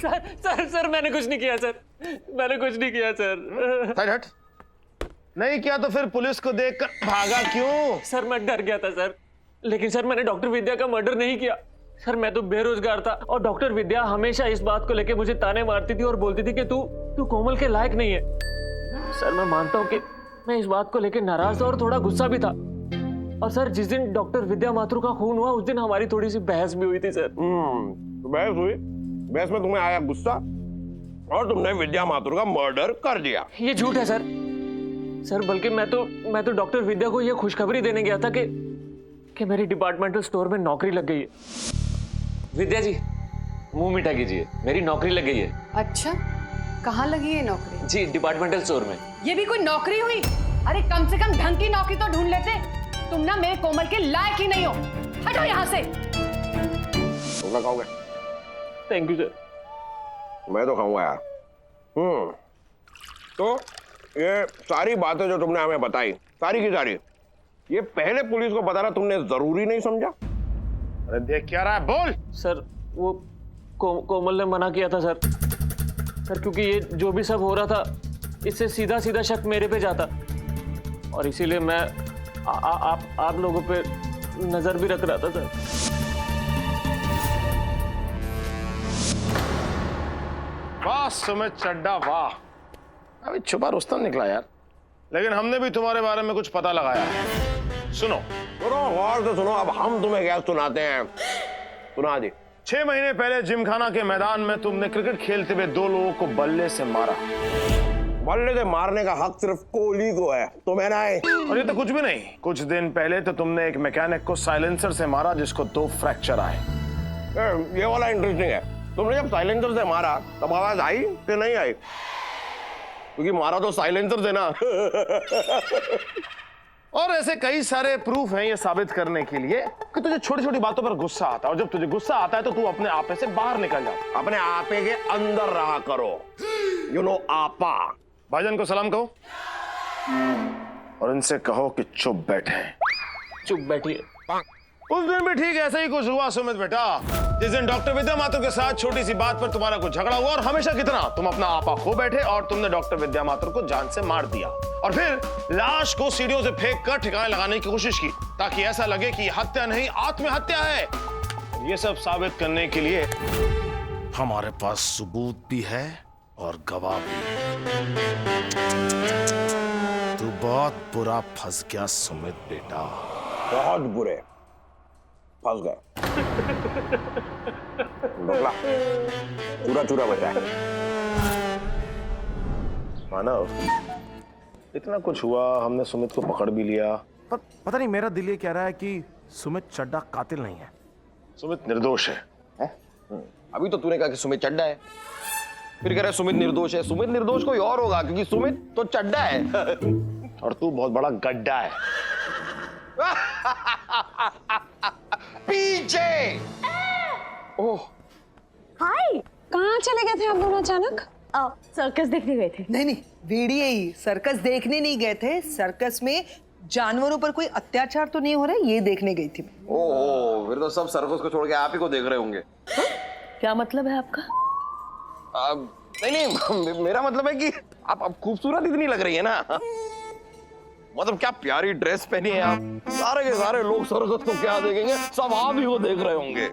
Sir मैंने कुछ नहीं किया सर, मैंने कुछ नहीं किया सर। साइड हट। नहीं किया तो फिर पुलिस को देखकर भागा क्यों? सर मैं डर गया था सर, लेकिन सर मैंने डॉक्टर विद्या का मर्डर नहीं किया। सर मैं तो बेरोजगार था और डॉक्टर विद्या हमेशा इस बात को लेके मुझे ताने मारती थी और बोलती थी कि तू कोमल के लायक नहीं है। सर मैं मानता हूँ कि मैं इस बात को लेके नाराज था और थोड़ा गुस्सा भी था। और सर जिस दिन डॉक्टर विद्या माथुर का खून हुआ उस दिन हमारी थोड़ी सी बहस भी हुई थी सर। तो बहस हुई, बहस में तुम्हें आया गुस्सा और तुमने विद्या माथुर का मर्डर कर दिया। ये झूठ है सर बल्कि मैं तो डॉक्टर विद्या को ये खुशखबरी देने गया था कि मेरी डिपार्टमेंटल स्टोर में नौकरी लग गई है। विद्या जी मुंह मीठा कीजिए, मेरी नौकरी लग गई है। अच्छा, कहाँ लगी है नौकरी? जी डिपार्टमेंटल स्टोर में। ये भी कोई नौकरी हुई? अरे कम से कम ढंग की नौकरी तो ढूंढ लेते। तुम ना मेरे कोमल के लायक ही नहीं हो। हटो यहाँ से। तुम खाओगे? Thank you sir. मैं तो खाऊंगा यार। तो ये सारी बातें जो तुमने हमें बताई, सारी की सारी, ये पहले पुलिस को बताना तुमने जरूरी नहीं समझा? अरे देख क्या रहा है, बोल। सर वो कोमल ने मना किया था सर क्योंकि ये जो भी सब हो रहा था इससे सीधा सीधा शक मेरे पे जाता और इसीलिए मैं आप लोगों पे नजर भी रख रहा था सर। वाह सुमित चड्डा वाह, अभी छुपा रुस्तम निकला यार। लेकिन हमने भी तुम्हारे बारे में कुछ पता लगाया है। सुनो गौर से सुनो। अब हम तुम्हें क्या सुनाते हैं, सुना दी। 6 महीने पहले जिमखाना के मैदान में तुमने क्रिकेट खेलते हुए 2 लोगों को बल्ले से मारा। बल्ले से मारने का हक सिर्फ कोहली को है, तुम्हें ना है। और ये तो कुछ भी नहीं, कुछ दिन पहले तो तुमने एक मैकेनिक को साइलेंसर से मारा जिसको 2 फ्रैक्चर आए। ये वाला इंटरेस्टिंग है। तुमने जब साइलेंसर से मारा तब आवाज आई कि नहीं आई? क्योंकि मारा तो साइलेंसर से ना। और ऐसे कई सारे प्रूफ हैं ये साबित करने के लिए कि तुझे छोटी छोटी बातों पर गुस्सा आता है और जब तुझे गुस्सा आता है तो तू अपने आपे से बाहर निकल जाता। अपने आपे के अंदर रहा करो, यू नो आपा। भाईजान को सलाम कहो और इनसे कहो कि चुप बैठे। चुप बैठिए। उस दिन भी ठीक ऐसा ही कुछ हुआ सुमित बेटा। जिस दिन डॉक्टर विद्या माथुर के साथ छोटी सी बात पर तुम्हारा कुछ झगड़ा हुआ और हमेशा कितना तुम अपना आपा खो बैठे और तुमने डॉक्टर विद्या माथुर को जान से मार दिया और फिर लाश को सीढ़ियों से फेंक कर ठिकाने लगाने की कोशिश की ताकि ऐसा लगे कि हत्या नहीं आत्महत्या है। ये सब साबित करने के लिए हमारे पास सबूत भी है और गवाह भी। तू बहुत बुरा फंस गया सुमित बेटा, बहुत बुरे फंस गए। ढोकला चूरा चूरा बचा है। मानव, इतना कुछ हुआ, हमने सुमित को पकड़ भी लिया, पर पता नहीं मेरा दिल ये कह रहा है कि सुमित चड्डा कातिल नहीं है, सुमित निर्दोष है। अभी तो तूने कहा कि सुमित चड्डा है, फिर कह रहा है सुमित निर्दोष है। सुमित निर्दोष कोई और होगा क्योंकि सुमित तो चड्डा है और तू बहुत बड़ा गड्ढा है। पीछे। ओह हाय, कहाँ चले गए थे आप दोनों अचानक? सर्कस देखने गए थे। नहीं, भेड़िए ही। सर्कस देखने नहीं गए थे, सर्कस में जानवरों पर कोई अत्याचार तो नहीं हो रहा है ये देखने गई थी। ओह, फिर तो सब सर्कस को छोड़ के आप ही को देख रहे होंगे। क्या मतलब है आपका? नहीं, मेरा मतलब है कि आप खूबसूरत इतनी लग रही है ना। मतलब क्या प्यारी ड्रेस पहनी है आप। सारे के सारे लोग सर्कस को क्या देखेंगे, सब आप ही को देख रहे होंगे।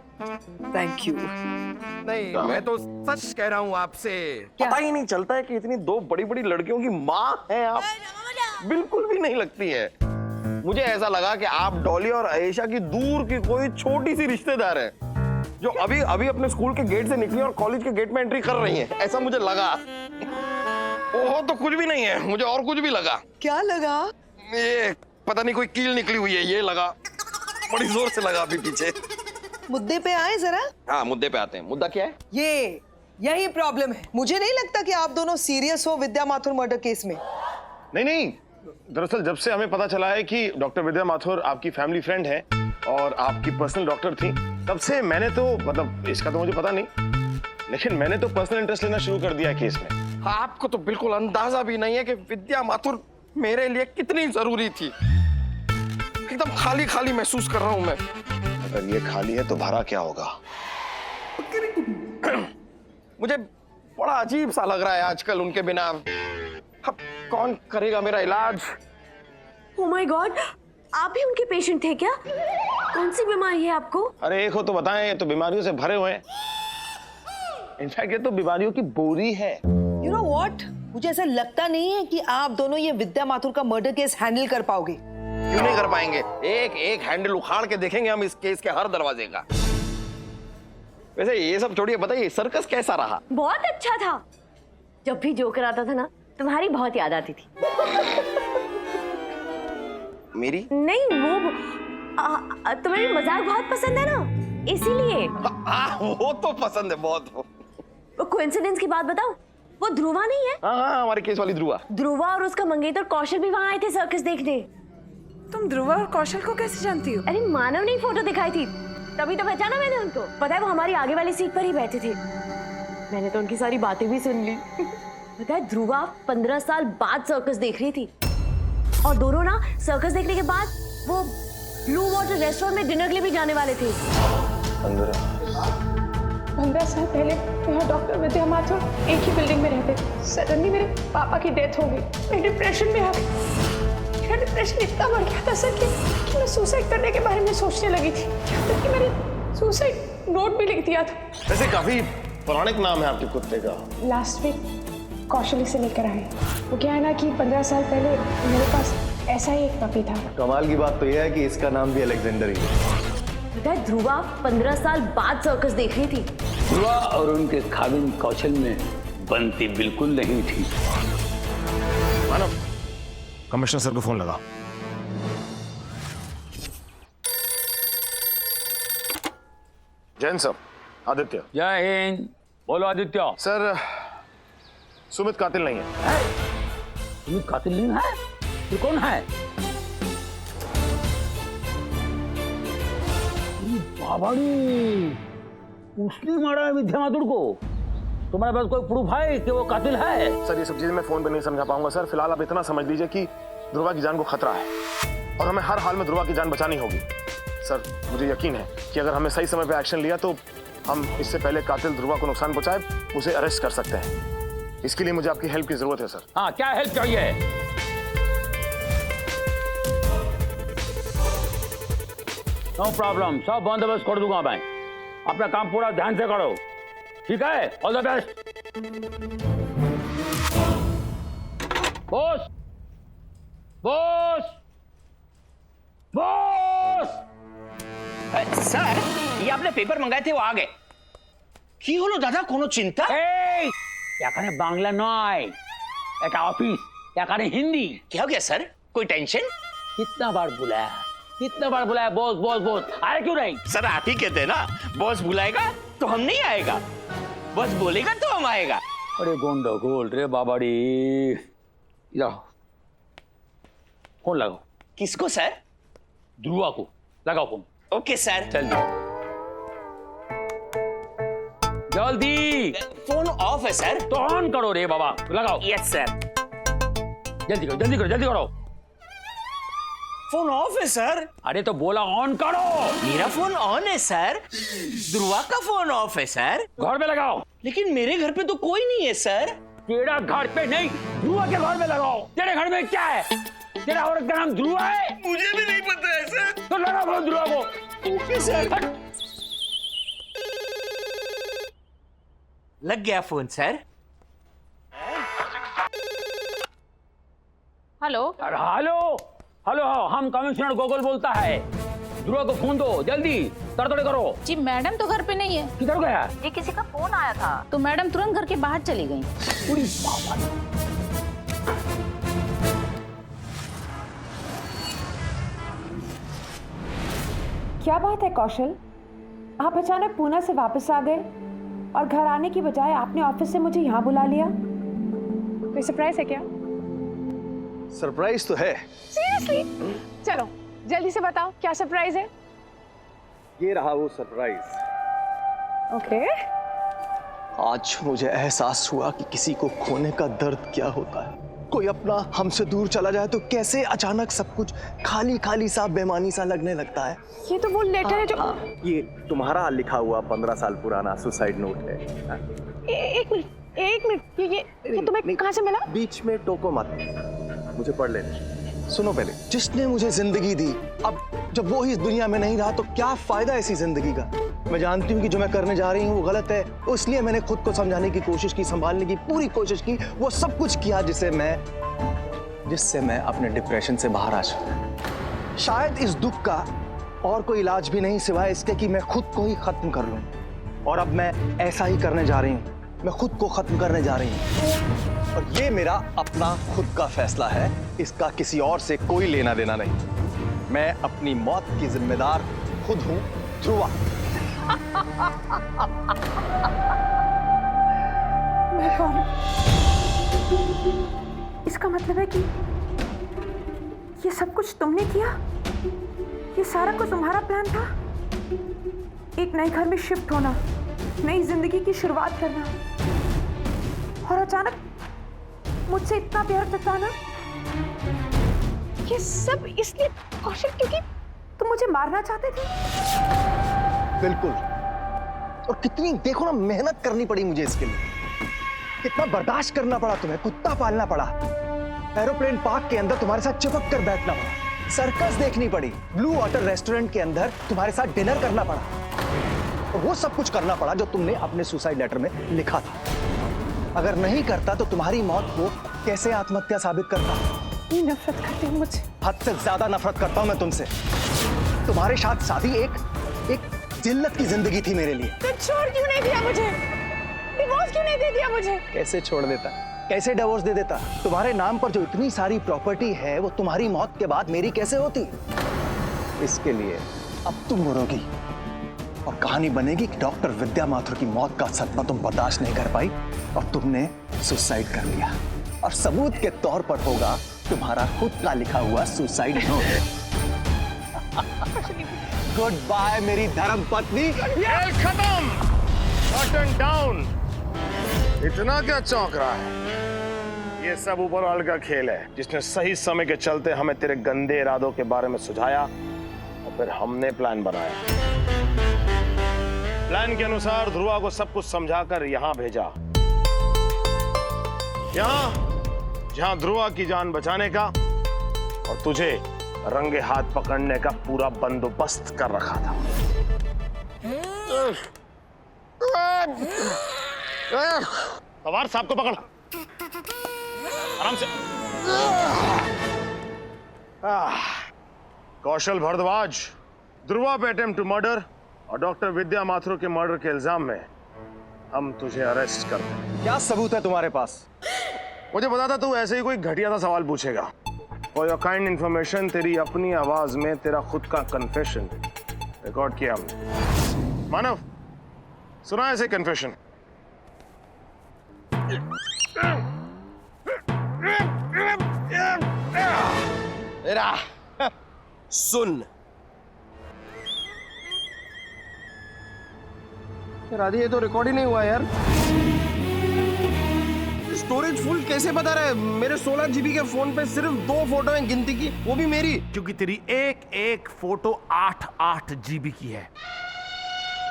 Thank you. नहीं, मैं तो सच कह रहा हूँ आपसे। पता ही नहीं चलता है कि इतनी 2 बड़ी बड़ी लड़कियों की माँ हैं आप। बिल्कुल भी नहीं लगती है। मुझे ऐसा लगा कि आप डॉली और आयशा की दूर की कोई छोटी सी रिश्तेदार है जो अभी अभी अपने स्कूल के गेट से निकली और कॉलेज के गेट में एंट्री कर रही है, ऐसा मुझे लगा। ओह, तो कुछ भी नहीं है, मुझे और कुछ भी लगा। क्या लगा? ये पता नहीं कोई कील निकली हुई है, ये लगा, बड़ी जोर से लगा अभी पीछे। मुद्दे पे आए जरा। हाँ, मुद्दे पे आते हैं। मुद्दा क्या है? यही प्रॉब्लम है। मुझे नहीं लगता कि आप दोनों सीरियस हो विद्या माथुर मर्डर केस में। नहीं, दरअसल जब से हमें पता चला है कि डॉक्टर विद्या माथुर आपकी फैमिली फ्रेंड है और आपकी पर्सनल डॉक्टर थी, तब से मैंने तो, मतलब इसका तो मुझे पता नहीं, लेकिन मैंने तो पर्सनल इंटरेस्ट लेना शुरू कर दिया केस में। आपको तो बिल्कुल अंदाजा भी नहीं है कि विद्या माथुर मेरे लिए कितनी जरूरी थी। एकदम खाली खाली महसूस कर रहा हूं मैं। अगर ये खाली है तो भरा क्या होगा? मुझे बड़ा अजीब सा लग रहा है आजकल उनके बिना। अब कौन करेगा मेरा इलाज? ओह माय गॉड, आप भी उनके पेशेंट थे क्या? कौन सी बीमारी है आपको? अरे एक हो तो बताएं, ये तो बीमारियों से भरे हुए हैं। इनफैक्ट ये तो बीमारियों की बोरी है। यू नो व्हाट, मुझे ऐसा लगता नहीं है कि आप दोनों ये विद्या माथुर का मर्डर केस हैंडल कर पाओगे। क्यों नहीं कर पाएंगे? एक एक हैंडल उखाड़ के देखेंगे हम इस केस के हर दरवाजे का। वैसे ये सब छोड़िए, बताइए सर्कस कैसा रहा? बहुत अच्छा था। जब भी जोकर आता था ना, तुम्हारी बहुत याद आती थी। मेरी? नहीं, वो तुम्हें भी मजाक बहुत पसंद है ना, इसीलिए। वो तो पसंद है बहुत। वो कोइंसिडेंस की बात बताओ, वो ध्रुवा नहीं है? हाँ, हमारे केस वाली ध्रुवा। ध्रुवा और उसका मंगेतर कौशल भी वहाँ आए थे सर्कस देखने। तुम ध्रुवा और कौशल को कैसे जानती हो? अरे मानव ने फोटो दिखाई थी, तभी तो पहचाना मैंने उनको। पता है वो हमारी आगे वाली सीट पर ही बैठे थे। मैंने तो उनकी सारी बातें भी सुन ली। पता है ध्रुवा 15 साल बाद सर्कस देख रही थी, और दोनों ना सर्कस देखने के बाद वो ब्लू वाटर रेस्टोरेंट में डिनर के लिए भी जाने वाले थे। 15 साल पहले यहाँ डॉक्टर विद्या माथुर एक ही बिल्डिंग में रहते थे। सडनली मेरे पापा की डेथ हो गई। मैं डिप्रेशन में आ गई। मेरा डिप्रेशन इतना बढ़ गया था सर कि मैं सुसाइड करने के बारे में सोचने लगी थी। यहाँ तक कि मैंने सुसाइड नोट भी लिख दिया था। वैसे काफी पौराणिक नाम है आपके कुत्ते का। लास्ट वीक कौशल से लेकर आए। वो क्या है ना कि 15 साल पहले मेरे पास ऐसा ही एक पपी था। कमाल की बात तो यह है कि इसका नाम भी अलेक्जेंडर ही है। पता है ध्रुवा 15 साल बाद सर्कस देख रही थी। ध्रुवा और उनके खाविन कौशल में बनती बिल्कुल नहीं थी। मानव, कमिश्नर सर को फोन लगा। जैन सर, आदित्य। जय हिंद। बोलो आदित्य। सर, सुमित कातिल नहीं है। सुमित कातिल नहीं है? ये कौन है? बाबाड़ी, उसने मारा है विद्या माथुर को। तुम्हारे पास कोई प्रूफ है कि वो कातिल है? सर ये सब चीजें मैं फोन पे नहीं समझा पाऊंगा सर। फिलहाल आप इतना समझ लीजिए कि ध्रुवा की जान को खतरा है और हमें हर हाल में ध्रुवा की जान बचानी होगी। सर मुझे यकीन है कि अगर हमने सही समय पे एक्शन लिया तो हम इससे पहले कातिल ध्रुवा को नुकसान पहुंचाए उसे अरेस्ट कर सकते हैं। इसके लिए मुझे आपकी हेल्प की जरूरत है सर। हाँ, क्या हेल्प चाहिए? नो प्रॉब्लम, सब बंदोबस्त कर दूंगा मैं। अपना काम पूरा ध्यान से करो, ठीक है? All the best. Boss, boss, boss. Sir, ये आपने पेपर मंगाए थे, वो आ गए। কি হলো দাদা, কোনো চিন্তা? এই, এখানে বাংলা নয়, এটা ऑफिस, এখানে हिंदी। क्या हो गया सर? कोई टेंशन? कितना बार बुलाया बॉस बॉस बॉस, आए क्यों नहीं? सर आप ही कहते हैं ना, बॉस बुलाएगा तो हम नहीं आएगा, बॉस बोलेगा तो हम आएगा। अरे गोंडोगोल रे बाबाड़ी। जाओ, फोन लगाओ। किसको सर? ध्रुवा को लगाओ फोन। Okay sir. जल्दी जल्दी। फोन ऑफ है सर। तो ऑन करो रे बाबा, लगाओ। Yes sir. जल्दी करो जल्दी करो जल्दी करो। फोन ऑफ है सर। अरे तो बोला ऑन करो। मेरा फोन ऑन है सर, ध्रुवा का फोन ऑफ है सर। घर में लगाओ। लेकिन मेरे घर पे तो कोई नहीं है सर। तेरा घर पे नहीं, ध्रुवा के घर में लगाओ। तेरे घर में क्या है? तेरा औरत का नाम ध्रुवा है? मुझे भी नहीं पता है सर। तो लगा फोन ध्रुवा को। Okay sir. लग गया phone sir. Hello hello hello, हम कमिश्नर गोगल बोलता है। ध्रुवा को फोन दो जल्दी, तड़तड़ करो। जी मैडम तो घर पे नहीं है। किधर गया? ये किसी का फोन आया था तो मैडम तुरंत घर के बाहर चली गई। क्या बात है कौशल, आप अचानक पूना से वापस आ गए और घर आने की बजाय आपने ऑफिस से मुझे यहाँ बुला लिया। कोई सरप्राइज है क्या? सरप्राइज तो है। सीरियसली? चलो जल्दी से बताओ क्या सरप्राइज है। ये रहा वो सरप्राइज। ओके। आज मुझे एहसास हुआ कि किसी को खोने का दर्द क्या होता है। कोई अपना हमसे दूर चला जाए तो कैसे अचानक सब कुछ खाली खाली सा बेमानी सा लगने लगता है। ये तो वो लेटर है जो ये तुम्हारा लिखा हुआ 15 साल पुराना सुसाइड नोट है। एक मिनट ये तुम्हें कहाँ से मिला? बीच में टोको मत, मुझे पढ़ लेने। सुनो पहले, जिसने मुझे जिंदगी दी, अब जब वो ही इस दुनिया में नहीं रहा तो क्या फायदा ऐसी जिंदगी का। मैं जानती हूँ कि जो मैं करने जा रही हूँ वो गलत है, इसलिए मैंने खुद को समझाने की कोशिश की, संभालने की पूरी कोशिश की, वो सब कुछ किया जिससे मैं अपने डिप्रेशन से बाहर आ सकूं। शायद इस दुख का और कोई इलाज भी नहीं सिवाय इसके कि मैं खुद को ही खत्म कर लूं। और अब मैं ऐसा ही करने जा रही हूँ, मैं खुद को खत्म करने जा रही हूँ। और ये मेरा अपना खुद का फैसला है, इसका किसी और से कोई लेना देना नहीं। मैं अपनी मौत की जिम्मेदार खुद हूँ, ध्रुवा। मैं कौन? इसका मतलब है कि ये सब कुछ तुमने किया? ये सारा कुछ तुम्हारा प्लान था? एक नए घर में शिफ्ट होना, नई जिंदगी की शुरुआत करना, और अचानक मुझसे इतना प्यार जताना, ये सब इसलिए कौशल क्योंकि तुम मुझे मारना चाहते थे? बिल्कुल। और कितनी देखो ना मेहनत करनी पड़ी मुझे इसके लिए, कितना बर्दाश्त करना पड़ा तुम्हें, कुत्ता पालना पड़ा, एरोप्लेन पार्क के अंदर तुम्हारे साथ चिपक कर बैठना पड़ा, सर्कस देखनी पड़ी, ब्लू वाटर रेस्टोरेंट के अंदर तुम्हारे साथ डिनर करना पड़ा, और वो सब कुछ करना पड़ा जो तुमने अपने सुसाइड लेटर में लिखा था। अगर नहीं करता तो तुम्हारी मौत को कैसे आत्महत्या साबित करता? ये नफरत करते हो मुझसे। हद से ज्यादा नफरत करता हूं मैं तुमसे। तुम्हारे साथ शादी एक जिल्लत की जिंदगी थी मेरे लिए। तो छोड़ क्यों नहीं दिया मुझे? डिवोर्स क्यों नहीं दे दिया मुझे? कैसे छोड़ देता, कैसे डिवोर्स दे देता? तुम्हारे नाम पर जो इतनी सारी प्रॉपर्टी है वो तुम्हारी मौत के बाद मेरी कैसे होती? इसके लिए अब तुम मरोगी और कहानी बनेगी कि डॉक्टर विद्या माथुर की मौत का सदमा तुम बर्दाश्त नहीं कर पाई और तुमने सुसाइड कर लिया, और सबूत के तौर पर होगा तुम्हारा खुद का लिखा हुआ सुसाइड नोट। गुड बाय मेरी धर्म पत्नी। खत्म, बटन डाउन। इतना क्या चौंक रहा है? ये सब ऊपर वाले का खेल है, जिसने सही समय के चलते हमें तेरे गंदे इरादों के बारे में सुझाया और फिर हमने प्लान बनाया। प्लान के अनुसार ध्रुवा को सब कुछ समझाकर यहां भेजा, यहां जहां ध्रुवा की जान बचाने का और तुझे रंगे हाथ पकड़ने का पूरा बंदोबस्त कर रखा था। सवार साहब को पकड़, आराम से। कौशल भारद्वाज, ध्रुवा पे अटेम्प्ट टू मर्डर और डॉक्टर विद्या माथुर के मर्डर के इल्जाम में हम तुझे अरेस्ट करते हैं। क्या सबूत है तुम्हारे पास? मुझे पता था तू ऐसे ही कोई घटिया सा सवाल पूछेगा। फॉर योर काइंड इन्फॉर्मेशन, तेरी अपनी आवाज में तेरा खुद का कन्फेशन रिकॉर्ड किया हमने। मानव, सुना ऐसे कन्फेशन? तेरा सुन। राधे, ये तो रिकॉर्ड ही नहीं हुआ यार। स्टोरेज फुल कैसे बता रहा है? मेरे 16 GB के फोन पे सिर्फ 2 फोटो हैं गिनती की, वो भी मेरी। क्योंकि तेरी एक एक फोटो 8 GB की है।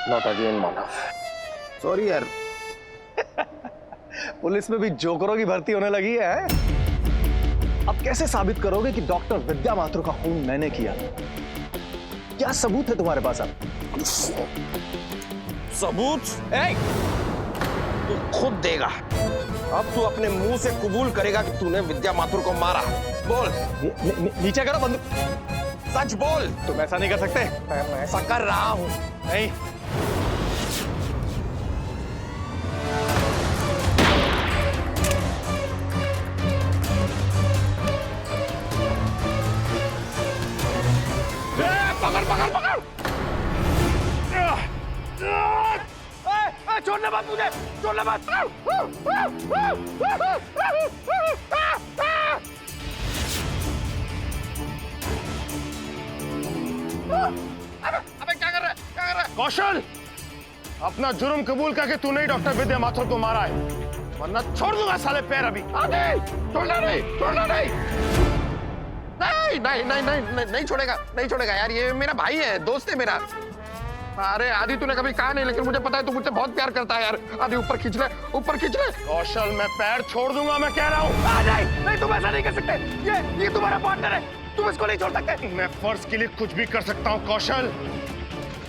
नॉट अगेन मानव, सॉरी यार। पुलिस में भी जोकरों की भर्ती होने लगी है। अब कैसे साबित करोगे कि डॉक्टर विद्या माथुर का खून मैंने किया? क्या सबूत है तुम्हारे पास? अब सबूत तू खुद देगा। अब तू अपने मुंह से कबूल करेगा कि तूने विद्या माथुर को मारा। बोल। नीचे करो बंदूक, सच बोल। तुम ऐसा नहीं कर सकते। मैं ऐसा कर रहा हूं। नहीं। पकड़ पकड़ पकड़। छोड़ने मत मुझे, छोड़ने मत। अबे क्या कर रहा है? क्या कर रहा है? कौशल, अपना जुर्म कबूल करके तूने ही डॉक्टर विद्या माथुर को मारा है। वरना छोड़ दूंगा साले पैर अभी। छोड़ना नहीं, छोड़ना नहीं। नहीं छोड़ेगा यार, ये मेरा भाई है, दोस्त है मेरा। अरे आदि तूने कभी कहा नहीं, लेकिन मुझे पता है तू मुझसे बहुत प्यार करता है यार। आदि ऊपर खींच ले, ऊपर खींच ले। कौशल मैं पैर छोड़ दूंगा, मैं कह रहा हूँ। नहीं तुम ऐसा नहीं कर सकते, ये तुम्हारा पार्टनर है, तुम इसको नहीं छोड़ सकते। मैं फर्ज के लिए कुछ भी कर सकता हूँ कौशल,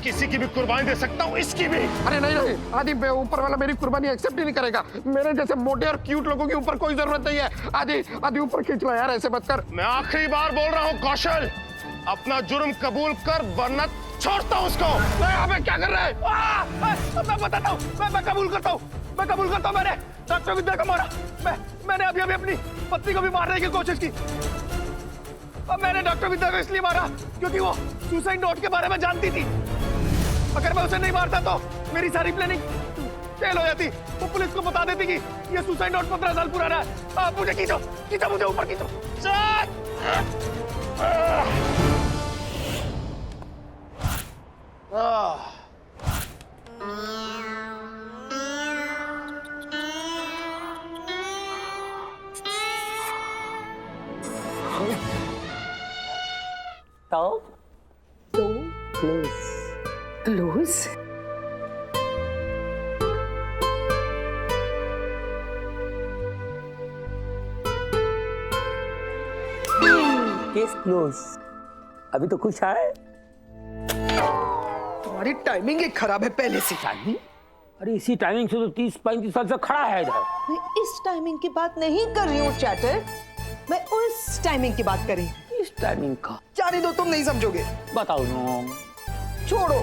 किसी की भी कुर्बानी दे सकता हूँ, इसकी भी। अरे नहीं आदि, ऊपर वाला मेरी कुर्बानी एक्सेप्ट ही नहीं करेगा। मेरे जैसे मोटे और क्यूट लोगों के ऊपर कोई जरूरत नहीं है। आदि ऊपर खींच लो यार, ऐसे मत कर। मैं आखिरी बार बोल रहा हूँ कौशल, अपना जुर्म कबूल कर वरना छोड़ता हूँ उसको। अबे क्या कर रहा है? मैं बताता हूँ, मैं कबूल करता हूँ, मैंने डॉक्टर विद्या को मारा। मैंने अभी अपनी पत्नी को भी मारने की कोशिश की। अब मैंने डॉक्टर विद्या को इसलिए मारा क्योंकि वो सुसाइड नोट के बारे में जानती थी। अगर मैं उसे नहीं मारता तो मेरी सारी प्लानिंग फेल हो जाती। वो पुलिस को बता देती कि ये सुसाइड नोट 15 साल पुराना है। आप मुझे खींचो, मुझे ऊपर खींचो। क्लोज? Case close. अभी तो खुश है। तुम्हारी टाइमिंग ही खराब है पहले से। टाइमिंग? अरे इसी टाइमिंग से तो 30-35 साल से खड़ा है इधर। मैं इस टाइमिंग की बात नहीं कर रही हूँ चैटर, मैं उस टाइमिंग की बात कर रही हूँ। इस टाइमिंग का? जाने दो, तुम नहीं समझोगे। बताओ ना। छोड़ो।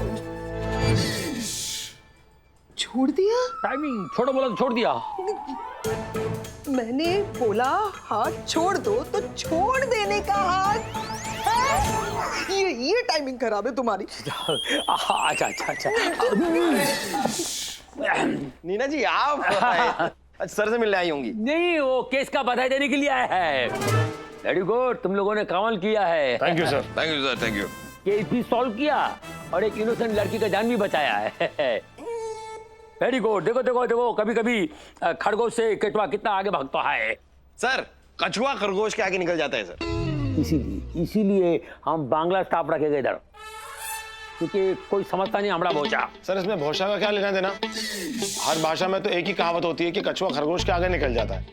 छोड़ दिया? टाइमिंग छोड़ो बोला तो छोड़ दिया। मैंने बोला हाथ छोड़ दो तो छोड़ देने का हाथ है? ये टाइमिंग खराब है तुम्हारी। अच्छा। नीना जी आप सर से मिलने आई होंगी। नहीं, वो केस का बधाई देने के लिए आया है। वेरी गुड, तुम लोगों ने कमाल किया है। Thank you sir. Thank you. Case भी सॉल्व किया और एक इनोसेंट लड़की का जान भी बचाया है। Very good. देखो कभी कभी खरगोश से केचुआ कितना आगे भागता है। सर कछुआ खरगोश के आगे निकल जाता है सर। इसीलिए हम बांग्ला स्टाफ रखेंगे इधर, क्योंकि कोई समझता नहीं हमारा भोचा। सर इसमें भोषा का क्या लेना देना? हर भाषा में तो एक ही कहावत होती है कि कछुआ खरगोश के आगे निकल जाता है।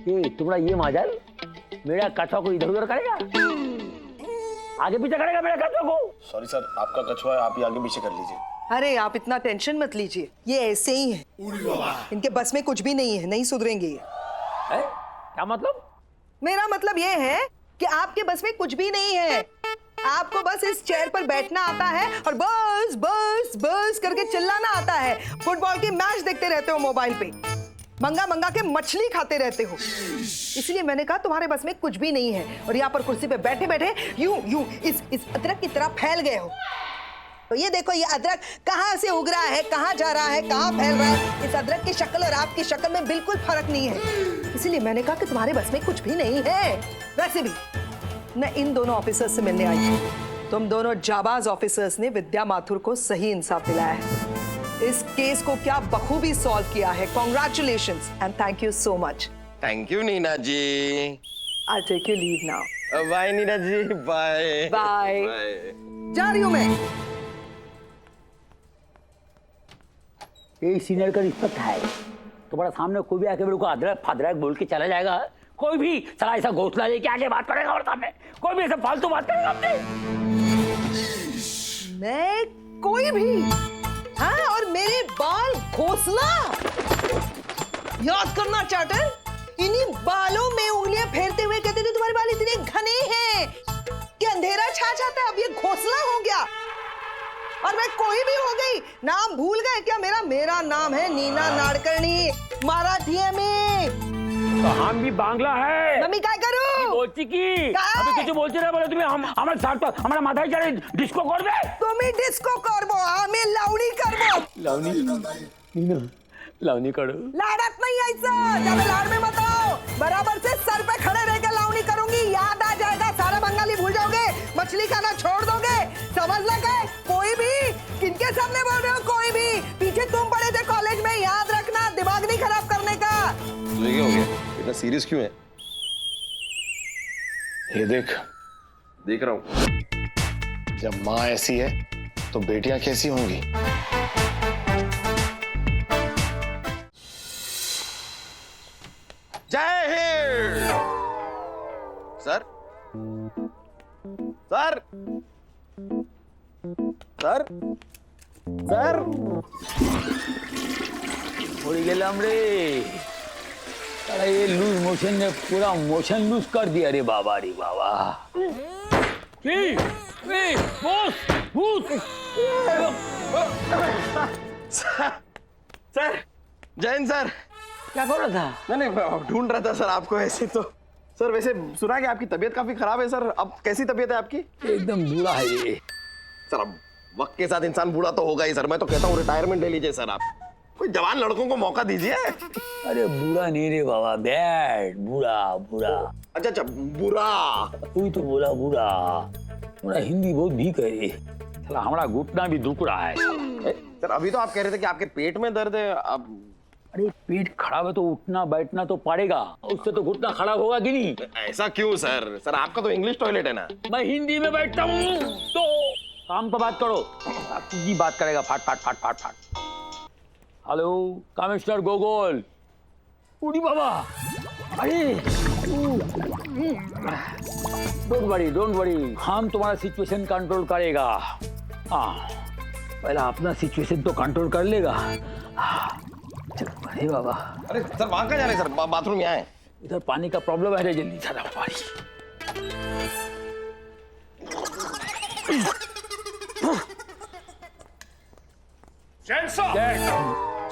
ये तुम्हारा ये माजल मेरा कछुआ को इधर उधर करेगा, आगे पीछे करेगा मेरा कछुआ को। सॉरी सर, आपका कछुआ है, आप ही आगे पीछे कर लीजिए। अरे आप इतना टेंशन मत लीजिए, ये ऐसे ही है। इनके बस में कुछ भी नहीं है, नहीं सुधरेंगे ये। क्या मतलब? मेरा मतलब ये है कि आपके बस में कुछ भी नहीं है। आपको बस इस चेयर पर बैठना आता है और बस बस बस करके चिल्लाना आता है। फुटबॉल की मैच देखते रहते हो मोबाइल पे, मंगा के मछली खाते रहते हो। इसलिए मैंने कहा तुम्हारे बस में कुछ भी नहीं है और यहाँ पर कुर्सी पे बैठे बैठे यूं इस अदरक की तरह फैल गए हो। तो ये देखो, ये अदरक कहाँ से उग रहा है, कहाँ जा रहा है, कहाँ फैल रहा है। इस अदरक की शक्ल और आपकी शक्ल में बिल्कुल फर्क नहीं है। इसलिए मैंने कहा कि तुम्हारे बस में कुछ भी नहीं है। वैसे भी मैं इन दोनों ऑफिसर्स से मिलने आई हूँ। तुम दोनों जाबाज ऑफिसर्स ने विद्या माथुर को सही इंसाफ दिलाया है। इस केस को क्या बखूबी सॉल्व किया है। Congratulations and thank you so much. Thank you Neena ji. I take you leave now. Bye Neena ji, bye bye. जा रही हूँ मैं। ये सीनियर का रिस्पेक्ट है। तुम्हारा सामने कोई भी आके मेरे को अदरक फदरक बोल के चला जाएगा, कोई भी चला ऐसा घोंसला लेके आगे बात करेगा और सामने कोई भी ऐसा फालतू बात करेगा अपने। मैं कोई भी? हाँ, और मेरे बाल घोंसला? याद करना चार्टर, इन्हीं बालों में उंगलियां फेरते हुए कहते थे तुम्हारे बाल इतने घने हैं कि अंधेरा छा जाता है। अब ये घोंसला हो गया और मैं कोई भी हो गई। नाम भूल गए क्या? मेरा नाम है नीना नाडकर्णी, मराठी है मैं। तो हम भी बांग्ला है। मम्मी क्या करूं? बोलती की अभी कुछ बोलते रहे, बोले तुम्हें हम हमारे साथ तो हमारा माथा चढ़े डिस्को कर दे। तुम्हें डिस्को करबो, हमें लावणी करबो। लावणी करो। लाडत नहीं ऐसा, ज्यादा लाड में मत आओ। बराबर से सर पे खड़े रह के लावणी करूंगी, याद आ जाएगा। सारा बंगाली भूल जाओगे, मछली खाना छोड़ दोगे। समझ लगे? कोई भी किनके सामने बोल रहे हो? कोई भी पीछे तुम पड़े थे कॉलेज में, याद रखना, दिमाग नहीं खराब करने का। ये क्या हो गया? इतना सीरियस क्यों है? ये देख, देख रहा हूँ। जब माँ ऐसी है तो बेटियां कैसी होंगी? जय Hind. Sir, sir, sir, sir, उड़ी गेल हमरे। अरे ये लूज मोशन ने पूरा मोशन लूज कर दिया रे बाबा, रे बाबा। बॉस, भूत। सर, जैन सर, क्या कर रहा था? नहीं ढूंढ रहा था सर आपको ऐसे तो। सर वैसे सुना कि आपकी तबीयत काफी खराब है सर, अब कैसी तबीयत है आपकी? एकदम बुरा है ये। सर अब वक्त के साथ इंसान बूढ़ा तो होगा ही सर, मैं तो कहता हूँ रिटायरमेंट ले लीजिए सर, आप कोई जवान लड़कों को मौका दीजिए। अरे बुरा नहीं रे बाबा, बैड, बुरा बुरा। अच्छा अच्छा, बुरा। तू तो बोला बुरा। थोड़ा हिंदी बहुत भीक है ये। साला हमारा घुटना भी दुख रहा है। सर अभी तो आप कह रहे थे कि आपके पेट में दर्द है, अब अरे पेट खराब है तो उठना बैठना तो पड़ेगा, उससे तो घुटना खराब होगा कि नहीं? ऐसा क्यों सर? सर आपका तो इंग्लिश टॉयलेट है ना। मैं हिंदी में बैठता हूँ तो काम पर बात करो। जी बात करेगा फाट फाट फाट फाट फाट। Hello commissioner गोगोल। उड़ी बाबा, अरे डोंट वरी, हम तुम्हारा सिचुएशन कंट्रोल करेगा। हाँ पहला अपना सिचुएशन तो कंट्रोल कर लेगा। चलो अरे बाबा। अरे सर वहां कहाँ जा रहे हैं सर? बाथरूम यहाँ है। इधर पानी का प्रॉब्लम है, जल्दी चला पानी।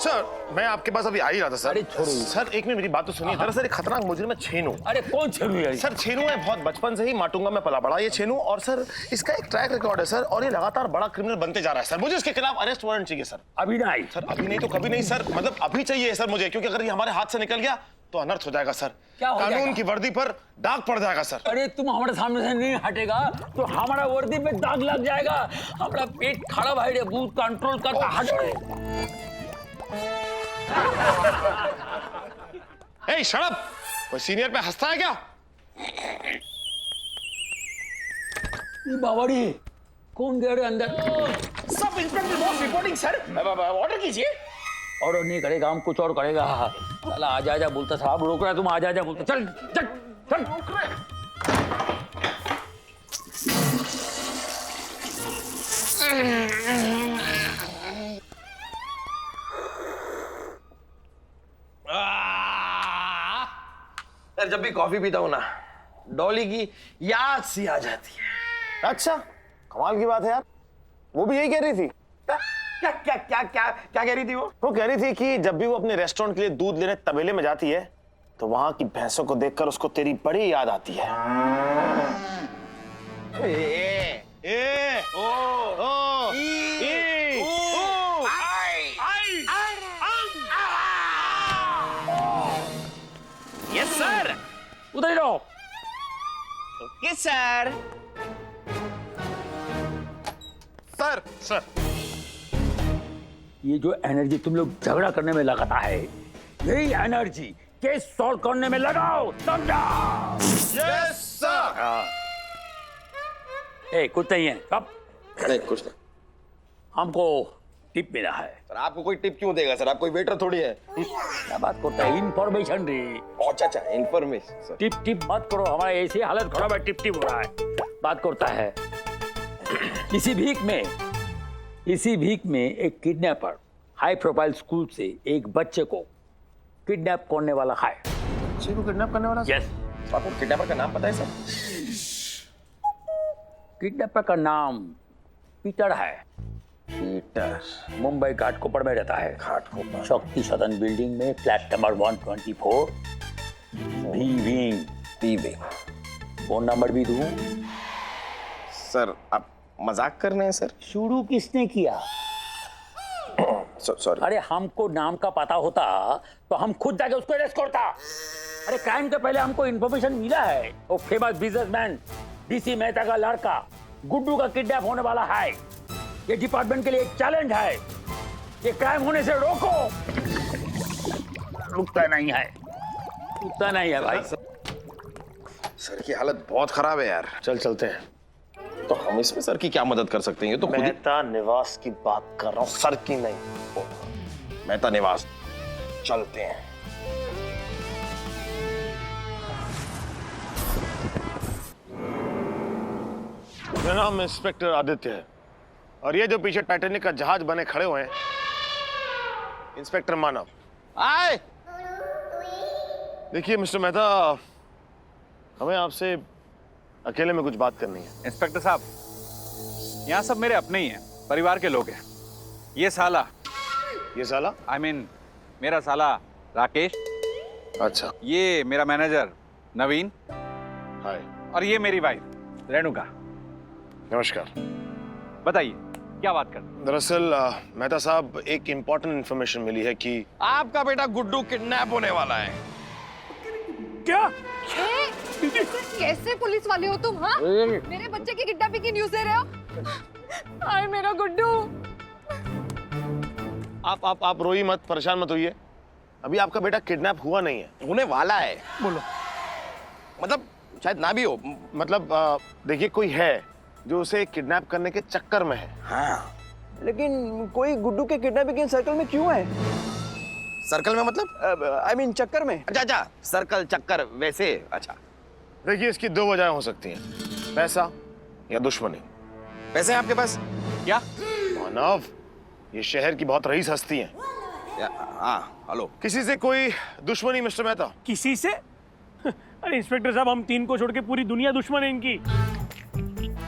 सर मैं आपके पास अभी आ ही रहा था सर। अरे छोड़ो। सर एक मिनट मेरी बात तो सुनिए। दरअसल एक खतरनाक मुजरिम है छेनू। अरे कौन छेनू है? सर छेनू है, बहुत बचपन से ही माटुंगा में पला बड़ा ये छेनू, और सर इसका एक ट्रैक रिकॉर्ड है सर, और ये लगातार बड़ा क्रिमिनल बनते जा रहा है सर। मुझे इसके खिलाफ अरेस्ट वारंट चाहिए सर। अभी नहीं सर अभी नहीं तो कभी नहीं सर, मतलब अभी चाहिए सर मुझे, क्योंकि अगर ये हमारे हाथ से निकल गया तो अनर्थ हो जाएगा सर। क्या हो कानून जाएगा? की वर्दी पर दाग पड़ जाएगा सर। अरे तुम हमारे सामने से नहीं हटेगा तो हमारा वर्दी पे दाग लग जाएगा। हमारा पेट खराब है रे, भूत कंट्रोल करता हट। ए शट अप, कोई सीनियर पे हंसता है क्या? बावड़ी कौन गया रे अंदर? Sub inspector boss reporting sir, order कीजिए। और नहीं करेगा, हम कुछ और करेगा। साला आजा आजा बोलता था, अब रोक रहा है, तुम आजा आजा बोलते। चल चल चल। सर जब भी कॉफी पीता हूँ ना, डॉली की याद सी आ जाती है। अच्छा कमाल की बात है यार, वो भी यही कह रही थी। क्या क्या क्या क्या क्या कह रही थी वो कह रही थी कि जब भी वो अपने रेस्टोरेंट के लिए दूध लेने तबेले में जाती है तो वहां की भैंसों को देखकर उसको तेरी बड़ी याद आती है। ए ओ ओ ई ओ यस सर। उधर ही रहो। Okay sir. सर सर ये जो एनर्जी तुम लोग झगड़ा करने में लगाता है, यही एनर्जी केस सॉल्व करने में लगाओ, समझा? Yes sir. ए कुछ नहीं है, कब? नहीं कुछ नहीं। हमको टिप मिला है। सर आपको कोई टिप क्यों देगा सर? आप कोई वेटर थोड़ी है। क्या बात करता है? इन्फॉर्मेशन रे। अच्छा अच्छा इन्फॉर्मेशन सर। टिप टिप मत करो, हमारा ऐसी हालत खराब है, टिप टिप हो रहा है। बात करता है इसी भीख में एक किडनैपर हाई प्रोफाइल स्कूल से एक बच्चे को किडनैप करने वाला है। बच्चे को किडनैप करने वाला? यस। आपको किडनैपर का नाम पता है सर? किडनैपर का नाम पीटर है। पीटर। मुंबई घाटकोपर में रहता है। घाटकोपर। शक्ति सदन बिल्डिंग में flat number 124 B wing. Phone number भी दूं? सर आप मजाक कर रहे हैं सर? शुरू किसने किया? सॉरी। अरे हमको नाम का पता होता तो हम खुद जाके उसको अरेस्ट करता। अरे क्राइम के पहले हमको इन्फॉर्मेशन मिला है, वो फेमस बिजनेसमैन डीसी मेहता का लड़का गुड्डू का किडनैप होने वाला है। ये डिपार्टमेंट के लिए एक चैलेंज है, ये क्राइम होने से रोको। रुकता नहीं है। उतना नहीं है भाई। सर की हालत बहुत खराब है यार। चल चलते हैं। तो हम इसमें सर की क्या मदद कर सकते हैं? ये तो खुद ही मेहता निवास की बात कर रहा हूँ, सर की नहीं। मेहता निवास चलते हैं। मेरा नाम इंस्पेक्टर आदित्य है और ये जो पीछे टाइटैनिक का जहाज बने खड़े हुए हैं, इंस्पेक्टर मानव। आए देखिए मिस्टर मेहता, हमें आपसे अकेले में कुछ बात करनी है। इंस्पेक्टर साहब, यहाँ सब मेरे अपने ही हैं, परिवार के लोग हैं। ये साला I mean, मेरा साला राकेश। अच्छा। ये मेरा मैनेजर नवीन। हाय। और ये मेरी वाइफ रेणुका। नमस्कार। बताइए क्या बात कर? दरअसल मेहता साहब, एक इम्पोर्टेंट इंफॉर्मेशन मिली है कि आपका बेटा गुड्डू किडनैप होने वाला है। क्या? कैसे पुलिस वाले हो तुम? हाँ, मेरे बच्चे की किडनैपिंग की न्यूज़ दे रहे हो? हाय मेरा गुड्डू। आप रोइए मत, परेशान मत होइए। अभी आपका बेटा किडनैप हुआ नहीं है, होने वाला है। बोलो। मतलब शायद ना भी हो। मतलब देखिए, कोई है जो उसे किडनैप करने के चक्कर में है। हाँ, लेकिन कोई गुड्डू के किडनैपिंग के सर्कल में क्यों है? सर्कल में मतलब? आई मीन चक्कर में। अच्छा, सर्कल चक्कर वैसे। अच्छा, देखिए, इसकी दो वजह हो सकती हैं, पैसा या दुश्मनी। पैसे आपके पास? क्या? मानव, ये शहर की बहुत रईस हस्ती है। हाँ, हेलो। किसी से कोई दुश्मनी मिस्टर मेहता? किसी से? अरे इंस्पेक्टर साहब, हम तीन को छोड़ के पूरी दुनिया दुश्मन है इनकी।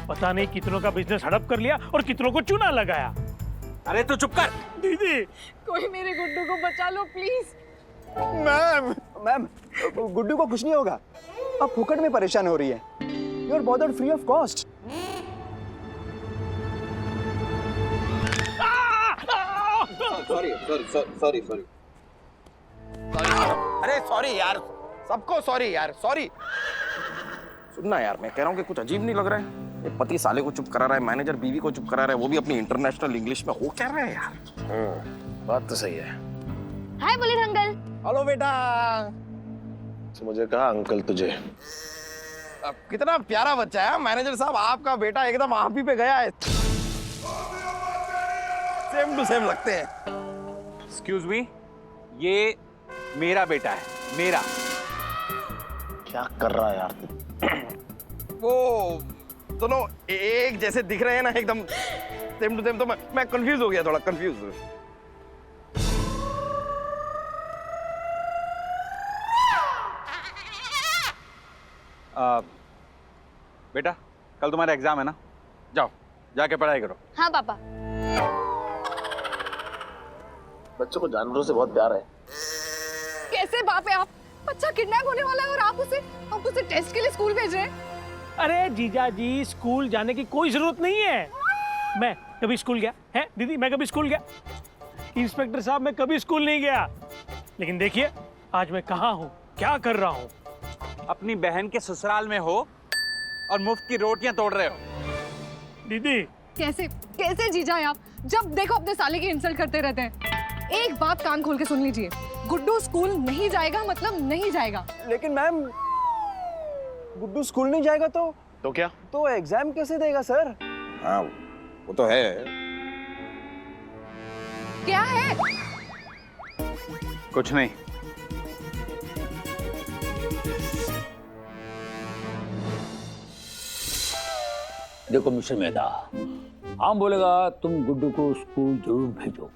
पता नहीं कितनों का बिजनेस हड़प कर लिया और कितनों को चूना लगाया। अरे तो चुप कर। दीदी, कोई मेरे गुड्डू को बचा लो प्लीज। मैम, गुड्डू को कुछ नहीं होगा। आप फुकट में परेशान हो रही है। You are bothered free of cost. Sorry. अरे सॉरी यार, सबको सॉरी यार, सॉरी। सुनना यार, मैं कह रहा हूँ कि कुछ अजीब नहीं लग रहा है? ये पति साले को चुप करा रहा है, मैनेजर बीवी को चुप करा रहा है, वो भी अपनी इंटरनेशनल इंग्लिश में। हो क्या रहा है यार? बात तो सही है। हाय पुलिस अंकल। हेलो बेटा। तो मुझे कहा अंकल तुझे। अब कितना प्यारा बच्चा है मैनेजर साहब, आपका बेटा एकदम आप ही पे गया है। सेम टू सेम लगते हैं। एक्सक्यूज मी, ये मेरा बेटा है, मेरा। क्या कर रहा है यार? वो दोनों एक जैसे दिख रहे हैं ना, एकदम सेम टू सेम। तो मैं कंफ्यूज हो गया, थोड़ा कंफ्यूज। बेटा, कल तुम्हारा एग्जाम है ना? जाओ, जाके पढ़ाई करो। हाँ पापा। बच्चों को जानवरों से बहुत प्यार है। कैसे बाप है आप? बच्चा किडनैप होने वाला है और आप उसे टेस्ट के लिए स्कूल भेज रहे हैं? अरे जीजा जी, स्कूल जाने की कोई जरूरत नहीं है। मैं कभी स्कूल गया है दीदी? मैं कभी स्कूल गया? इंस्पेक्टर साहब, मैं कभी स्कूल नहीं गया। लेकिन देखिए, आज मैं कहाँ हूँ, क्या कर रहा हूँ। अपनी बहन के ससुराल में हो और मुफ्त की रोटियां तोड़ रहे हो। दीदी, कैसे जीजा है आप? जब देखो अपने साले की इंसल्ट करते रहते हैं। एक बात कान खोल के सुन लीजिए, गुड्डू स्कूल नहीं जाएगा मतलब नहीं जाएगा। लेकिन मैम, गुड्डू स्कूल नहीं जाएगा तो क्या? तो एग्जाम कैसे देगा सर? हाँ, वो तो है। क्या है? कुछ नहीं। देखो मिस्टर मेहता, हम बोलेगा तुम गुड्डू को स्कूल जरूर भेजो।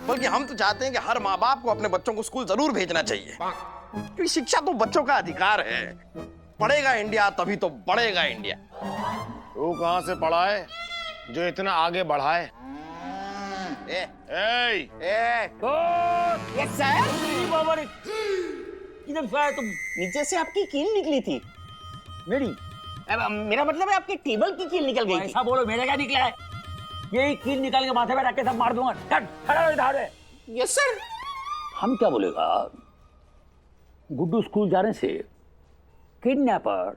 बल्कि हम तो चाहते हैं कि हर माँ बाप को अपने बच्चों को स्कूल जरूर भेजना चाहिए, क्योंकि शिक्षा तो बच्चों का अधिकार है। पढ़ेगा इंडिया तभी तो बढ़ेगा इंडिया। तू कहाँ से पढ़ा है जो इतना आगे बढ़ा है? Yes sir. किधर से आए तुम? नीचे से आपकी कील निकली थी। मेरी? मेरा मतलब है आपके टेबल की कील निकल गई थी। ऐसा बोलो, मेरा क्या निकला है? यही कील निकाल के माथे पे रख के सब मार दूंगा। खड़ा इधर। Yes sir. हम क्या बोलेगा, गुड्डू स्कूल जाने से किडनैपर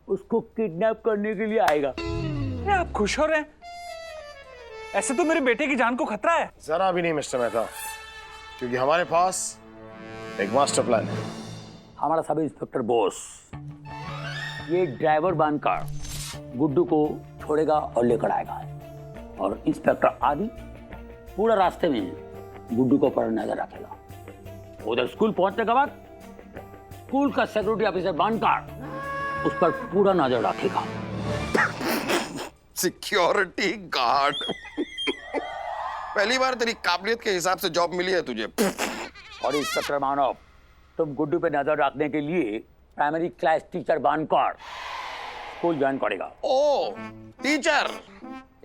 उसको किडनैप करने के लिए आएगा। आप खुश हो रहे हैं? ऐसे तो मेरे बेटे की जान को खतरा है। जरा भी नहीं मिस्टर मेहता, क्योंकि हमारे पास एक मास्टर प्लान है। हमारा सब इंस्पेक्टर बॉस ये ड्राइवर बनकर गुड्डू को छोड़ेगा और लेकर आएगा, और इंस्पेक्टर आदि पूरा रास्ते में गुड्डू को पर नजर रखेगा। उधर स्कूल पहुंचने के बाद स्कूल का सिक्योरिटी ऑफिसर बनकर उस पर पूरा नजर रखेगा। सिक्योरिटी गार्ड पहली बार तेरी काबिलियत के हिसाब से जॉब मिली है तुझे। और इंस्पेक्टर मानव, तुम गुड्डू पे नजर रखने के लिए प्राइमरी क्लास टीचर बनकर स्कूल ज्वाइन करेगा। ओ टीचर,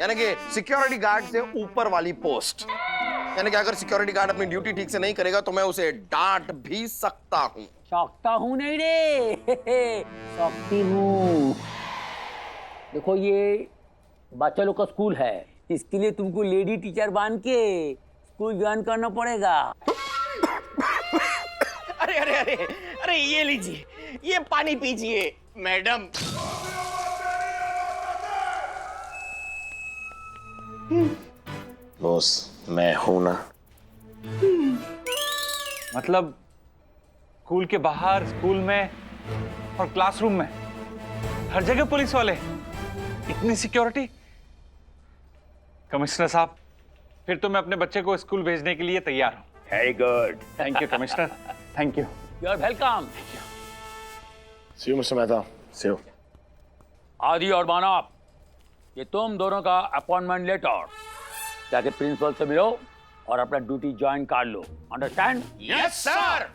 यानी कि सिक्योरिटी गार्ड से ऊपर वाली पोस्ट। यानी कि अगर सिक्योरिटी गार्ड अपनी ड्यूटी ठीक से नहीं करेगा तो मैं उसे डांट भी सकता हूँ। सकता हूँ नहीं रे, सकती हूँ। देखो ये बच्चा लोग का स्कूल है, इसके लिए तुमको लेडी टीचर बन के स्कूल ज्वाइन करना पड़ेगा। अरे अरे अरे अरे ये लीजिए, ये पानी पीजिए मैडम। बॉस मैं हूं ना। मतलब स्कूल के बाहर, स्कूल में और क्लासरूम में हर जगह पुलिस वाले, इतनी सिक्योरिटी। कमिश्नर साहब, फिर तो मैं अपने बच्चे को स्कूल भेजने के लिए तैयार हूं। Very good, thank you commissioner, thank you. You are welcome. See you mister Mehta, see you. Adi और मानव, ये तुम दोनों का अपॉइंटमेंट लेटर जाके प्रिंसिपल से मिलो और अपना ड्यूटी ज्वाइन कर लो। अंडरस्टैंड? Yes sir.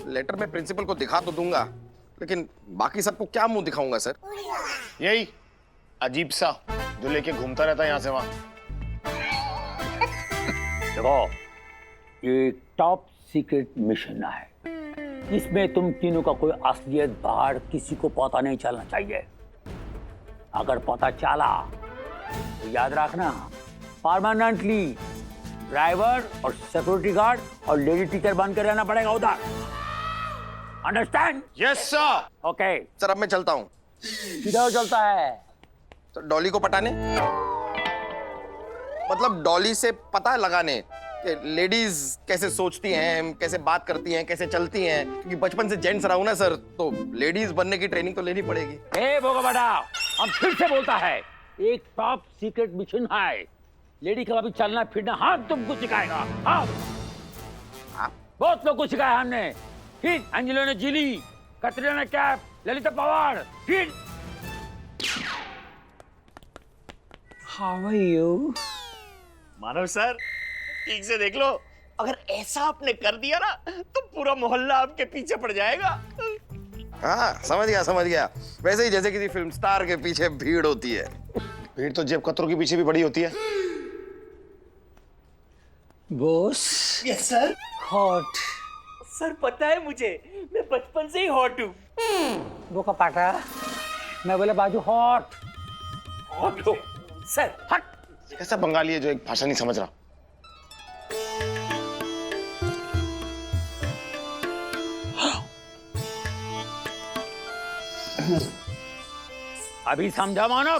लेटर में प्रिंसिपल को दिखा तो दूंगा, लेकिन बाकी सबको क्या मुंह दिखाऊंगा सर? यही अजीब सा जो लेके घूमता रहता है यहाँ से वहां। देखो, ये टॉप सीक्रेट मिशन है, इसमें तुम तीनों का कोई असलियत बाहर किसी को पता नहीं चलना चाहिए। अगर पता चला तो याद रखना, परमानेंटली ड्राइवर और सिक्योरिटी गार्ड और लेडी टीचर बनकर रहना पड़ेगा उधर। Understand? Yes sir. Okay sir अब मैं चलता हूँ। किधर चलता है? तो डॉली को पटाने, मतलब डॉली से पता लगाने कि लेडीज कैसे सोचती हैं, कैसे बात करती हैं, कैसे चलती हैं। क्योंकि बचपन से जेंट्स रहा हूं ना सर, तो लेडीज बनने की ट्रेनिंग तो लेनी पड़ेगी। ए भोगा बेटा, हम फिर से बोलता है, एक टॉप सीक्रेट मिशन है। लेडी का भी चलना फिरना हम तुमको सिखाएगा। हाँ, बहुत लोग को सिखाया हमने। फिर एंजेलो ने जिली, कतरीना ने कैप, ललिता पवार, फिर how are you? Manav sir, ठीक से देख लो, अगर ऐसा आपने कर दिया ना तो पूरा मोहल्ला आपके पीछे पड़ जाएगा। हाँ समझ गया समझ गया। वैसे ही जैसे किसी फिल्म स्टार के पीछे भीड़ होती है। भीड़ तो जेब कतरों के पीछे भी बड़ी होती है। Boss. Yes sir. Hot. Sir पता है मुझे, मैं बचपन से ही हॉट हूँ। वो का पाटा, मैं बोला बाजू हॉट। हॉट हो सर, हट। कैसा बंगाली है जो एक भाषा नहीं समझ रहा। अभी समझा मानव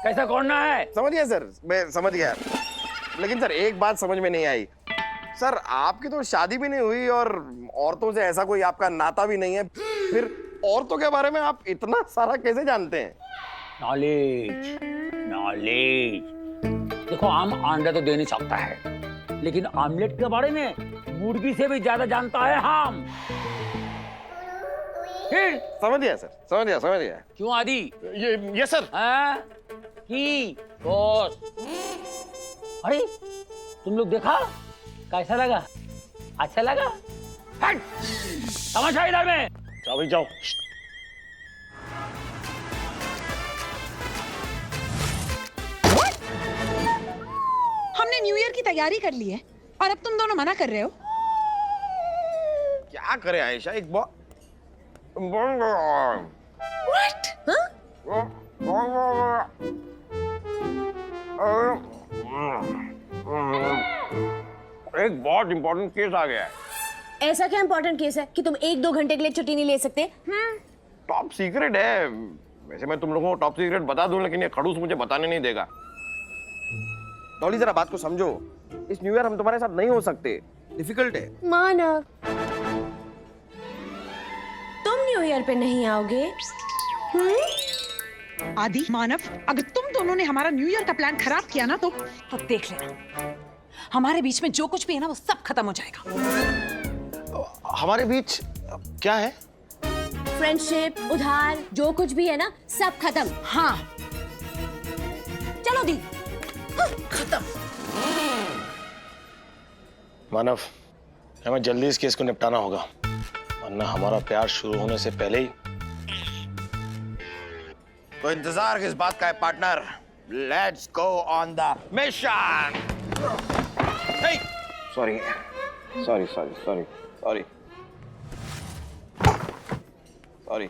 कैसा करना है? समझ गया सर, मैं समझ गया। लेकिन सर एक बात समझ में नहीं आई। सर आपकी तो शादी भी नहीं हुई और औरतों से ऐसा कोई आपका नाता भी नहीं है, फिर औरतों के बारे में आप इतना सारा कैसे जानते हैं? Knowledge, knowledge. देखो, आम अंडा तो दे नहीं सकता है, लेकिन ऑमलेट के बारे में मुर्गी से भी ज्यादा जानता है हम। फिर समझ गया सर, समझ गया समझ गया। क्यों आदि? ये सर। हाँ? की बॉस। अरे तुम लोग देखा, कैसा लगा? अच्छा लगा? हट! तमाशा इधर में। जाओ भाई जाओ। हमने न्यू ईयर की तैयारी कर ली है और अब तुम दोनों मना कर रहे हो। क्या करे आयशा, एक What? एक बहुत इंपॉर्टेंट केस आ गया है। ऐसा क्या इंपॉर्टेंट केस है कि तुम 1-2 घंटे के लिए छुट्टी नहीं ले सकते? टॉप सीक्रेट है। वैसे मैं तुम लोगों को टॉप सीक्रेट बता दूं, लेकिन ये खड़ूस मुझे बताने नहीं देगा। डॉली जरा बात को समझो, इस न्यू ईयर हम तुम्हारे साथ नहीं हो सकते, डिफिकल्ट है। मानव, न्यू ईयर पे नहीं आओगे? आदि मानव, अगर तुम दोनों ने हमारा न्यू ईयर का प्लान खराब किया ना तो देख लेना, हमारे बीच में जो कुछ भी है ना वो सब खत्म हो जाएगा। हमारे बीच क्या है? फ्रेंडशिप, उधार, जो कुछ भी है ना सब खत्म। हाँ चलो दी, खत्म। मानव, हमें जल्दी इस केस को निपटाना होगा, वरना हमारा प्यार शुरू होने से पहले ही। तो इंतजार किस बात का है partner? Let's go on the mission. Sorry sorry sorry sorry sorry sorry.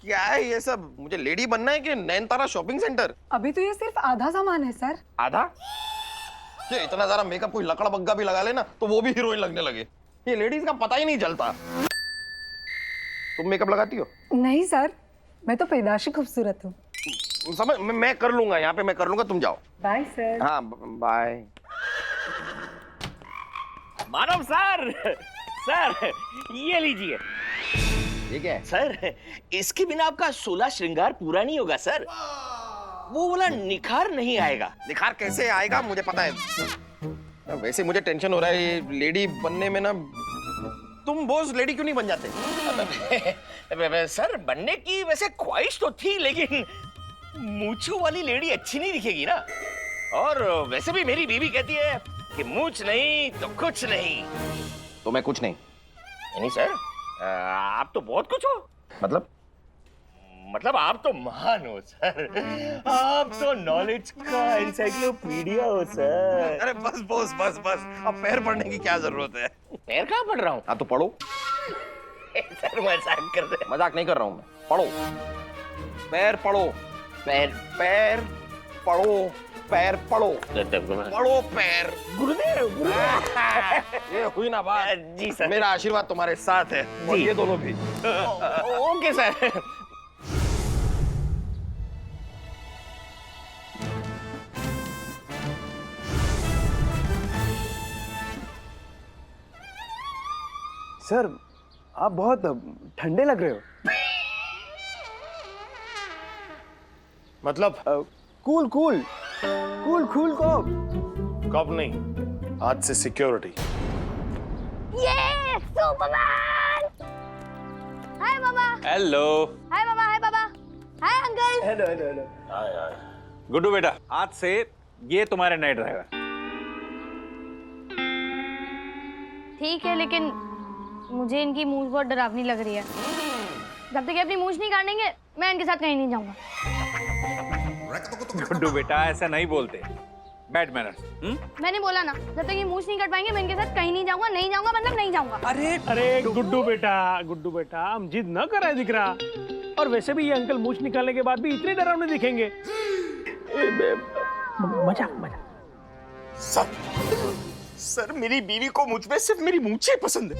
क्या है ये सब? मुझे लेडी बनना है कि नैनतारा शॉपिंग सेंटर? अभी तो ये सिर्फ आधा सामान है सर। आधा? ये इतना सारा मेकअप कोई लकड़ा बग्गा भी लगा लेना तो वो भी हीरोइन लगने लगे। ये लेडीज का पता ही नहीं चलता। तुम मेकअप लगाती हो? नहीं सर, मैं तो पैदाशी खूबसूरत हूँ। समझ, मैं कर लूंगा, यहाँ पे मैं कर लूंगा, तुम जाओ। Bye sir. हाँ बाय। मानव सर, सर ये लीजिए। ठीक है सर, इसके बिना आपका 16 श्रृंगार पूरा नहीं होगा सर। वो वाला निखार नहीं आएगा। निखार कैसे आएगा मुझे पता है। वैसे मुझे टेंशन हो रहा है ये लेडी बनने में ना। तुम बॉस लेडी क्यों नहीं बन जाते? सर बनने की वैसे ख्वाहिश तो थी, लेकिन मूंछों वाली लेडी अच्छी नहीं दिखेगी ना। और वैसे भी मेरी बीवी कहती है कि मूंछ नहीं तो कुछ नहीं। तो मैं कुछ नहीं? नहीं सर, आप तो बहुत कुछ हो। मतलब आप तो महान हो सर। आप तो नॉलेज का एनसाइक्लोपीडिया हो सर। अरे बस बॉस बस बस, अब पैर पड़ने की क्या जरूरत है? पैर कहाँ पढ़ रहा हूँ? हाँ तो पढ़ो। सर मजाक कर रहे हैं। मजाक नहीं कर रहा हूँ मैं, पढ़ो। पैर पढ़ो। पैर पैर पढ़ो। पैर पढ़ो। पढ़ो पैर। गुरुदेव ये हुई ना बात? जी सर। मेरा आशीर्वाद तुम्हारे साथ है और ये दोनों भी। Okay sir. सर आप बहुत ठंडे लग रहे हो। मतलब कूल कूल कूल कूल कब? कब नहीं, आज से सिक्योरिटी। ये सुपरमैन! हाय बाबा। हेलो। हाय बाबा, हाय बाबा। Hi uncle. Hello hello hello. Guddu बेटा, आज से ये तुम्हारे नए ड्राइवर। ठीक है, लेकिन मुझे इनकी मूंछ बहुत डरावनी लग रही है। जब तक ये अपनी मूंछ नहीं काटेंगे मैं इनके साथ कहीं नहीं जाऊंगा। गुड्डू बेटा ऐसा नहीं बोलते, बैड मैनर्स। मैंने बोला ना, जब तक ये मूंछ नहीं कटवाएंगे मैं इनके साथ कहीं नहीं जाऊंगा। नहीं जाऊंगा मतलब नहीं जाऊंगा। अरे गुड्डू बेटा हम जिद न कर रहे दिख रहा। और वैसे भी ये अंकल मूंछ निकालने के बाद भी इतने डरावने दिखेंगे। मजाक। सर मेरी बीवी को मुझ में सिर्फ मेरी मूंछें पसंद है।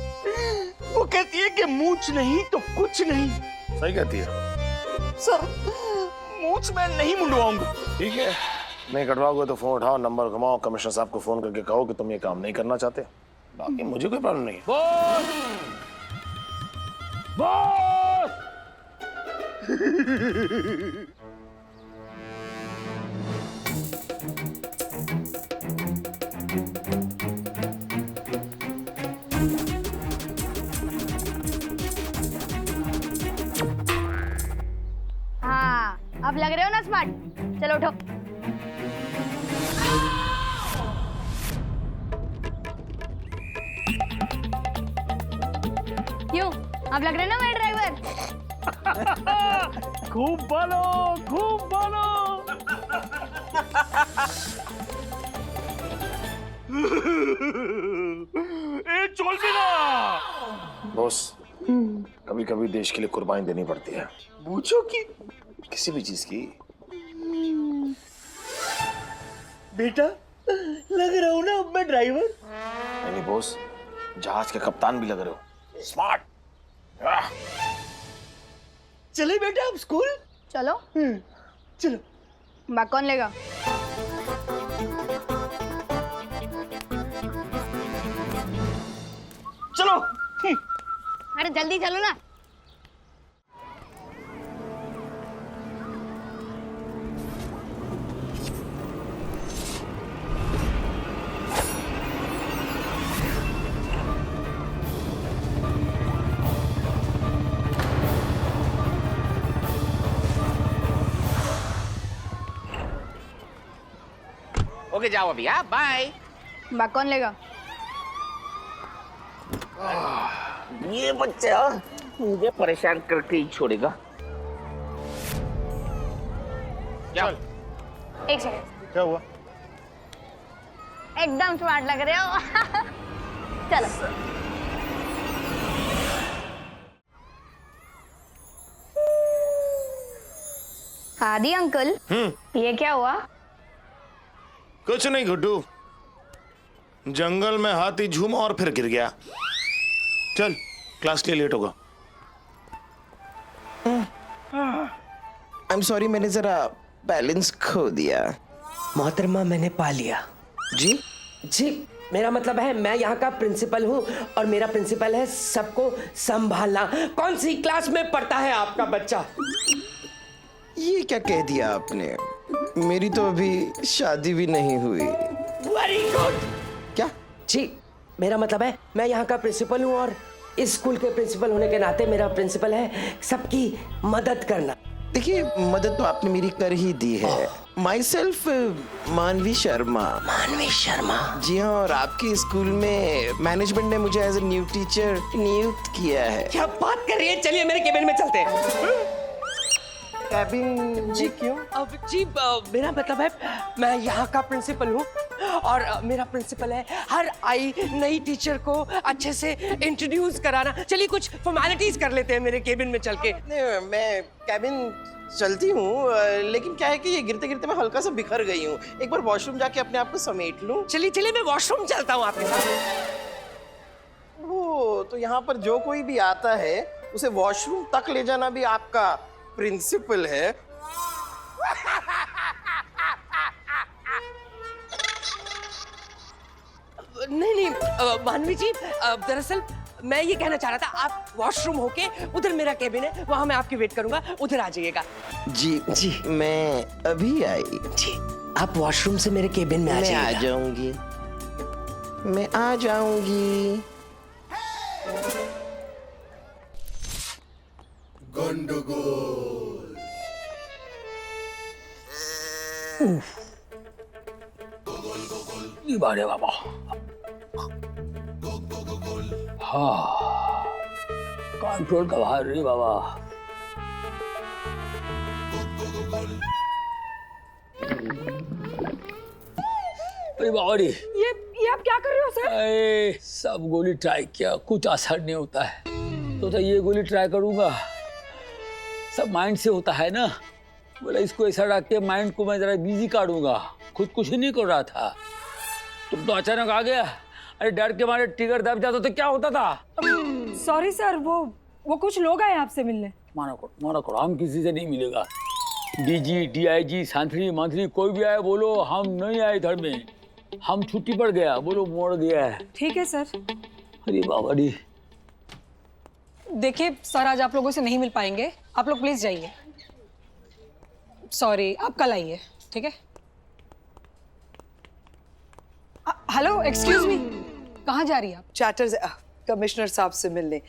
वो कहती है कि मूंछ नहीं तो कुछ नहीं। सही कहती है। सर मूंछ मैं नहीं मुंडवाऊंगा। ठीक है, नहीं कटवाओगे तो फोन उठाओ, नंबर घुमाओ, कमिश्नर साहब को फोन करके कहो कि तुम ये काम नहीं करना चाहते। बाकी मुझे कोई प्रॉब्लम नहीं है। बॉस! हाँ, अब लग रहे हो ना स्मार्ट। चलो उठो। क्यों? अब लग रहे ना मेरे ड्राइवर? खूब बोलो। ए चोल भी ना। बॉस, कभी कभी देश के लिए कुर्बानी देनी पड़ती है। पूछो कि किसी भी चीज की। बेटा लग रहा हूँ ना अब मैं ड्राइवर। नहीं बॉस, जहाज के कप्तान भी लग रहे हो। स्मार्ट। चले बेटा अब स्कूल। चलो। चलो। बैग कौन लेगा? अरे जल्दी चलो ना। ओके जाओ अभी, हाँ बाय। बैग कौन लेगा? ये बच्चा मुझे परेशान करके ही छोड़ेगा। क्या? एक सेकंड। क्या हुआ? एकदम स्मार्ट लग रहे हो। चलो। आदि अंकल, ये क्या हुआ? कुछ नहीं गुड्डू, जंगल में हाथी झूमा और फिर गिर गया। चल क्लास के लिए लेट होगा। आई एम सॉरी, मैंने जरा बैलेंस खो दिया। मोहतरमा मैंने पा लिया। जी जी मेरा मतलब है मैं यहाँ का प्रिंसिपल हूँ और मेरा प्रिंसिपल है सबको संभालना। कौन सी क्लास में पढ़ता है आपका बच्चा? ये क्या कह दिया आपने? मेरी तो अभी शादी भी नहीं हुई। Very good. क्या? जी मेरा मतलब है मैं यहाँ का प्रिंसिपल हूँ और इस स्कूल के प्रिंसिपल होने के नाते मेरा प्रिंसिपल है सबकी मदद करना। देखिए, मदद तो आपने मेरी कर ही दी है। माई सेल्फ मानवी शर्मा। मानवी शर्मा? जी हाँ, और आपके स्कूल में मैनेजमेंट ने मुझे एज ए न्यू टीचर नियुक्त किया है। क्या बात कर रही है? चलिए मेरे केबिन में चलते हैं। कैबिन? जी क्यों? अब जी मेरा मतलब है मैं यहाँ का प्रिंसिपल हूँ और मेरा प्रिंसिपल है हर आई नई टीचर को अच्छे से इंट्रोड्यूस कराना। चलिए कुछ फॉर्मेलिटीज कर लेते हैं मेरे केबिन में चल के। मैं कैबिन चलती हूँ, लेकिन क्या है कि ये गिरते गिरते मैं हल्का सा बिखर गई हूँ। एक बार वॉशरूम जाके अपने आप को समेट लूँ। चलिए चलिए मैं वॉशरूम चलता हूँ आपके साथ। वो तो यहाँ पर जो कोई भी आता है उसे वॉशरूम तक ले जाना भी आपका प्रिंसिपल है। नहीं मानवी जी, दरअसल मैं ये कहना चाह रहा था आप वॉशरूम होके उधर मेरा केबिन है, वहां मैं आपकी वेट करूंगा, उधर आ जाइएगा। जी जी, मैं अभी आई। जी आप वॉशरूम से मेरे केबिन में आ जाइएगा। मैं आ जाऊंगी, मैं आ जाऊंगी। गंडगोल। बारे बाबा। हाँ कंट्रोल का बाहर नहीं बाबा। अरे बाबा रे, ये आप क्या कर रहे हो सर? अरे सब गोली ट्राई किया, कुछ असर नहीं होता है, तो ये गोली ट्राई करूंगा। सब माइंड से होता है ना, बोला इसको ऐसा रख के माइंड को मैं जरा बिजी काटूंगा। खुद कुछ ही नहीं कर रहा था, तुम तो अचानक आ गया। अरे डर के मारे ट्रिगर दब जाता तो क्या होता था? सॉरी सर, वो कुछ लोग आए आपसे मिलने। माना करो, हम किसी से नहीं मिलेगा। डीजी, डीआईजी, सांथरी मंत्री कोई भी आए बोलो हम नहीं आए इधर में, हम छुट्टी पर गया, बोलो मोड़ गया है। ठीक है सर। अरे बाबा रे, देखिए सर आज आप लोगों से नहीं मिल पाएंगे, आप लोग प्लीज जाइए। सॉरी, आप कल आइए, ठीक है? हेलो, एक्सक्यूज मी, कहाँ जा रही है आप? चार्टर्स कमिश्नर साहब से मिलने,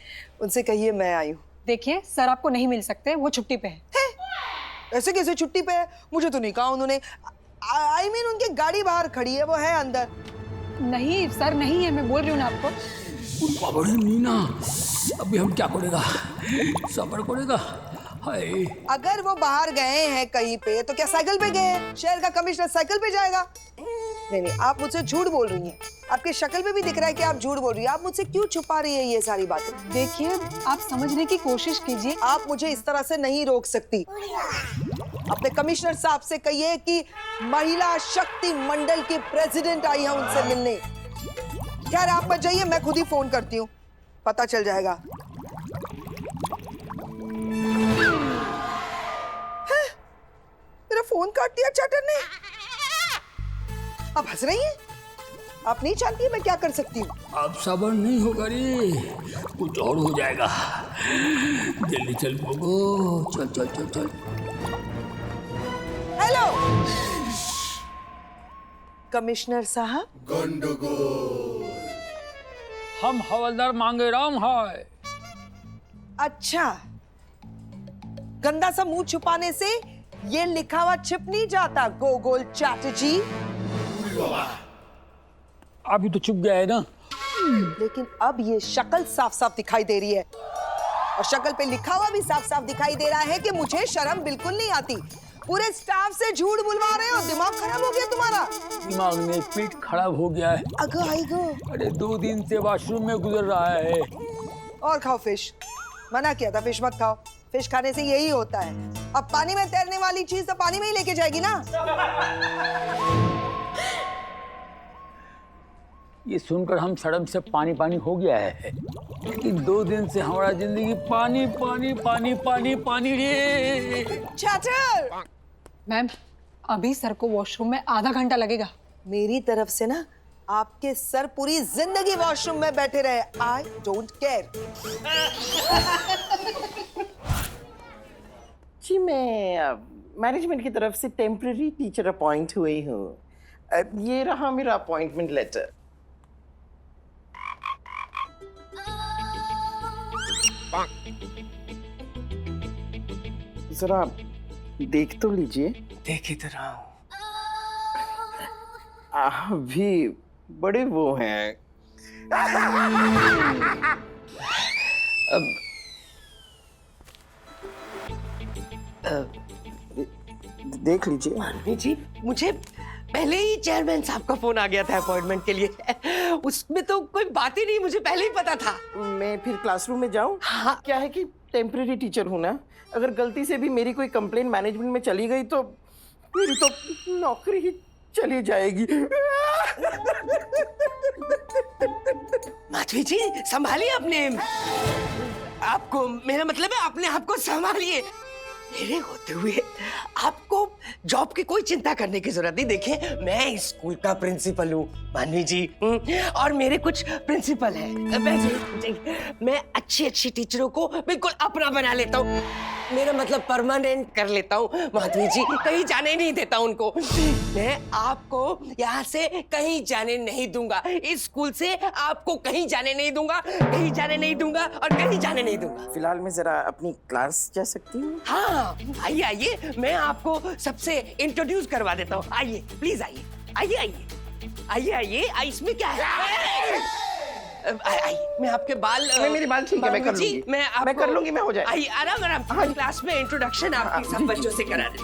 उनसे कहिए मैं आई हूँ। देखिए सर आपको नहीं मिल सकते, वो छुट्टी पे है। ऐसे कैसे छुट्टी पे है? मुझे तो नहीं कहा उन्होंने। I mean, उनकी गाड़ी बाहर खड़ी है, वो है अंदर। नहीं सर नहीं है, मैं बोल रही हूँ ना आपको। बाबा रे मीना, अभी हम क्या करेगा? सफर करेगा? हाय। अगर वो बाहर गए हैं कहीं पे तो क्या साइकिल पे गए? शहर का कमिश्नर साइकिल पे जाएगा? नहीं, आप मुझसे झूठ बोल रही हैं। आपकी शक्ल पे भी दिख रहा है कि आप झूठ बोल रही हैं। आप मुझसे क्यों छुपा रही हैं ये सारी बातें? देखिए आप समझने की कोशिश कीजिए। आप मुझे इस तरह से नहीं रोक सकती। अपने कमिश्नर साहब से कहिए कि महिला शक्ति मंडल की प्रेसिडेंट आई है उनसे मिलने। खैर आप मत जाइए, मैं खुद ही फोन करती हूँ, पता चल जाएगा। मेरा फोन काट दिया चाटर ने। अब हंस रही हैं? आप नहीं जानती मैं क्या कर सकती हूँ? अब सबर नहीं होगा रे, कुछ और हो जाएगा। जल्दी चल गोगो, चल चल चल चल। हेलो कमिश्नर साहब। हम हवलदार मांगे राम है। अच्छा, गंदा सा मुंह छुपाने से ये लिखा हुआ छिप नहीं जाता गोगोल चैटर्जी। अभी तो चुप गया है ना। लेकिन अब ये शक्ल साफ साफ दिखाई दे रही है और शक्ल पे लिखा हुआ भी साफ साफ दिखाई दे रहा है कि मुझे शर्म बिल्कुल नहीं आती। पूरे स्टाफ से झूठ बुलवा रहे हो, दिमाग खराब हो गया तुम्हारा। दिमाग में पेट खराब हो गया है। अगो आई गो। अरे 2 दिन से वॉशरूम में गुजर रहा है। और खाओ फिश, मना किया था फिश मत खाओ, फिश खाने से यही होता है। अब पानी में तैरने वाली चीज तो पानी में ही लेके जाएगी ना। ये सुनकर हम शर्म से पानी पानी हो गया है, लेकिन 2 दिन से हमारा जिंदगी पानी पानी पानी पानी पानी रे। चैटर। मैम अभी सर को वॉशरूम में आधा घंटा लगेगा। मेरी तरफ से ना आपके सर पूरी जिंदगी वॉशरूम में बैठे रहे। I don't care. जी मैं मैनेजमेंट की तरफ से टेम्पररी टीचर अपॉइंट हुई हूँ। ये रहा मेरा अपॉइंटमेंट लेटर। जरा देख तो लीजिए। देख ही तो रहा हूँ। भी बड़े वो हैं। देख लीजिए। मानवी जी, मुझे पहले ही चेयरमैन साहब का फोन आ गया था अपॉइंटमेंट के लिए। उसमें तो कोई बात ही नहीं, मुझे पहले ही पता था। मैं फिर क्लासरूम में जाऊं? हाँ। क्या है कि टेम्पररी टीचर हूं ना, अगर गलती से भी मेरी कोई कंप्लेन मैनेजमेंट में चली गई तो मेरी तो नौकरी ही चली जाएगी। माधवी जी संभालिए अपने आपको, मेरा मतलब है अपने आप को संभालिए। मेरे होते हुए आपको जॉब की कोई चिंता करने की जरूरत नहीं। देखिए मैं इस स्कूल का प्रिंसिपल हूँ मानवी जी, और मेरे कुछ प्रिंसिपल हैं। मैं अच्छी अच्छी टीचरों को बिल्कुल अपना बना लेता हूँ, मेरा मतलब परमानेंट कर लेता हूँ माधवी जी, कहीं जाने नहीं देता उनको। मैं आपको यहाँ से कहीं जाने नहीं दूंगा, इस स्कूल से आपको कहीं जाने नहीं दूंगा, कहीं जाने नहीं दूंगा और कहीं जाने नहीं दूंगा। फिलहाल मैं जरा अपनी क्लास जा सकती हूँ? हाँ आइए आइए, मैं आपको सबसे इंट्रोड्यूस करवा देता हूँ। आइए प्लीज आइए आइए आइए आइए आइए। इसमें क्या है? आइए मैं आपके बाल नहीं, मेरी बाल ठीक है, मैं कर लूंगी। मैं कर लूंगी, मैं हो जाए। आइए आराम आराम। क्लास में इंट्रोडक्शन आपकी सब बच्चों से करा दे।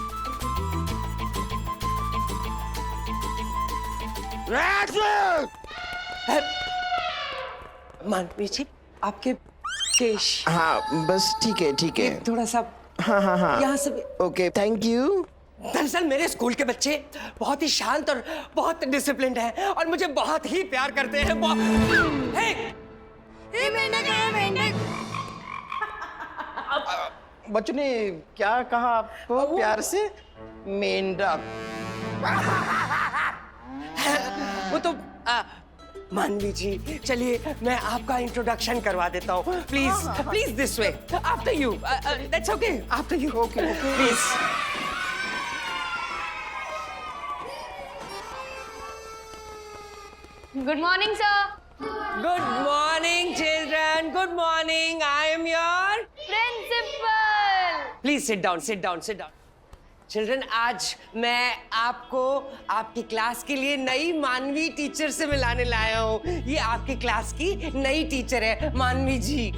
मानवी जी आपके केश। हाँ बस ठीक है ठीक है। थोड़ा सा हाँ हाँ हाँ यहाँ से। Okay thank you. दरअसल मेरे स्कूल के बच्चे बहुत ही शांत और बहुत डिसिप्लिन्ड हैं और मुझे बहुत ही प्यार करते हैं। बच्चों ने क्या कहा आपको प्यार से? मेंढक। वो तो मानवी जी चलिए मैं आपका इंट्रोडक्शन करवा देता हूँ। Please please this way, after you. That's okay, after you. Okay okay please. Good morning sir. Good morning children, good morning. I am your principal. Please sit down sit down sit down. Children आज मैं आपको आपकी class के लिए नई मानवी teacher से मिलाने लाया हूँ। ये आपकी क्लास की नई टीचर है मानवी जी,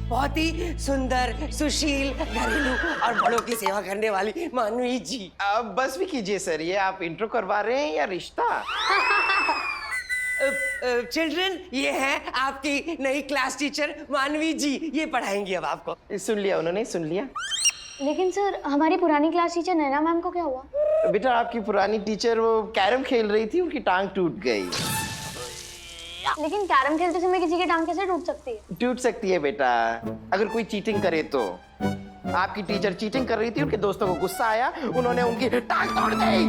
बहुत ही सुंदर, सुशील, घरेलू और बड़ों की सेवा करने वाली मानवी जी। अब बस भी कीजिए सर, ये आप इंट्रो करवा रहे हैं या रिश्ता? चिल्ड्रन ये है आपकी नई क्लास टीचर मानवी जी, ये पढ़ाएंगी अब आपको। सुन लिया उन्होंने, सुन लिया। लेकिन सर हमारी पुरानी क्लास टीचर नैना मैम को क्या हुआ? बेटा आपकी पुरानी टीचर वो कैरम खेल रही थी, उनकी टांग टूट गई। लेकिन कैरम खेलते समय किसी की टांग कैसे टूट सकती है? टूट सकती है बेटा, अगर कोई चीटिंग करे तो। आपकी टीचर चीटिंग कर रही थी, उनके दोस्तों को गुस्सा आया, उन्होंने उनकी टांग तोड़ दी।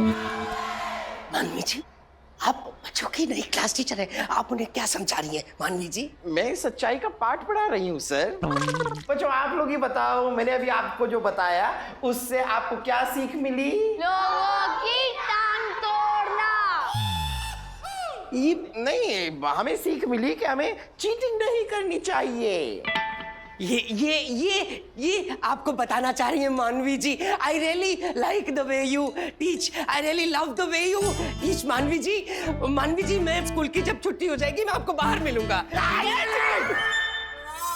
मानवी जी आप बच्चों की नई क्लास टीचर है, आप उन्हें क्या समझा रही हैं मानवी जी? मैं सच्चाई का पाठ पढ़ा रही हूँ सर। बच्चों आप लोग ही बताओ, मैंने अभी आपको जो बताया उससे आपको क्या सीख मिली? लोगों की टांग तोड़ना। ये नहीं, हमें सीख मिली कि हमें चीटिंग नहीं करनी चाहिए। ये आपको बताना चाह रही है Manavi ji. I really like the way you teach, I really love the way you teach Manavi ji. मानवी जी, मैं स्कूल की जब छुट्टी हो जाएगी मैं आपको बाहर मिलूंगा।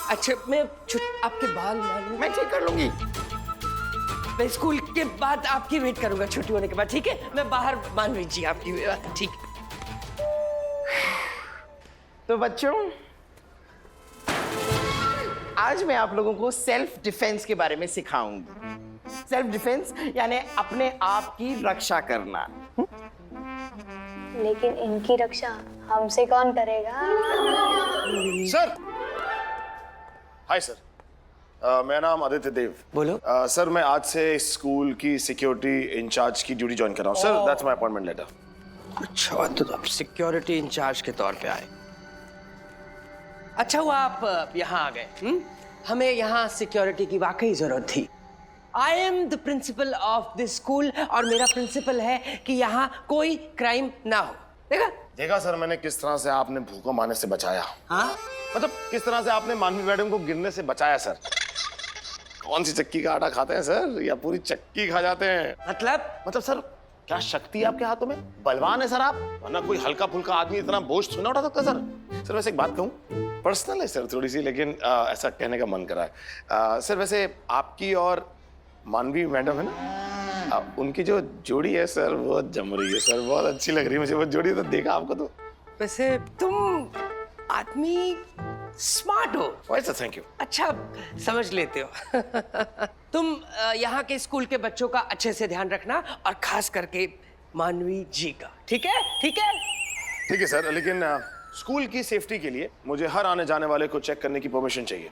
अच्छा, मैं आपके बाल मानवी मैं ठीक कर लूंगी। मैं स्कूल के बाद आपकी वेट करूंगा छुट्टी होने के बाद, ठीक है? मैं बाहर मानवी जी आपकी, ठीक। तो बच्चों, आज मैं आप लोगों को सेल्फ डिफेंस के बारे में सिखाऊंगी। सेल्फ डिफेंस यानी अपने आप की रक्षा करना। लेकिन इनकी रक्षा हमसे कौन करेगा? सर, हाय सर, मेरा नाम आदित्य देव। बोलो। सर, मैं आज से स्कूल की सिक्योरिटी इंचार्ज की ड्यूटी ज्वाइन कर रहा हूँ। Sir, that's my appointment letter. अच्छा, तो आप सिक्योरिटी इंचार्ज के तौर पे आए। अच्छा हुआ आप यहाँ आ गए। हमें यहाँ सिक्योरिटी की वाकई जरूरत थी। I am the principle of this school और मेरा प्रिंसिपल है कि यहाँ कोई क्राइम ना हो। देखा सर मैंने किस तरह से आपने भूकंप आने से बचाया। हाँ? मतलब किस तरह से आपने मानवी मैडम को गिरने से बचाया सर। कौन सी चक्की का आटा खाते हैं सर, या पूरी चक्की खा जाते हैं? मतलब सर क्या शक्ति है आपके हाथों में? बलवान है सर आप, वरना कोई हल्का फुल्का आदमी इतना बोझ थोड़ा उठा सकता सर। सर वैसे एक बात कहूँ, पर्सनल है सर थोड़ी सी, लेकिन ऐसा कहने का मन करा है। सर वैसे आपकी और मानवी मैडम है ना, उनकी जो जोड़ी है सर वो जम रही है सर, बहुत अच्छी लग रही है मुझे वो जोड़ी। तो देखा आपको तो वैसे तुम आदमी स्मार्ट हो। वैसे थैंक यू। अच्छा समझ लेते हो। तुम यहाँ के स्कूल के बच्चों का अच्छे से ध्यान रखना और खास करके मानवी जी का, ठीक है? ठीक है? ठीक है सर, लेकिन स्कूल की सेफ्टी के लिए मुझे हर आने जाने वाले को चेक करने की परमिशन चाहिए।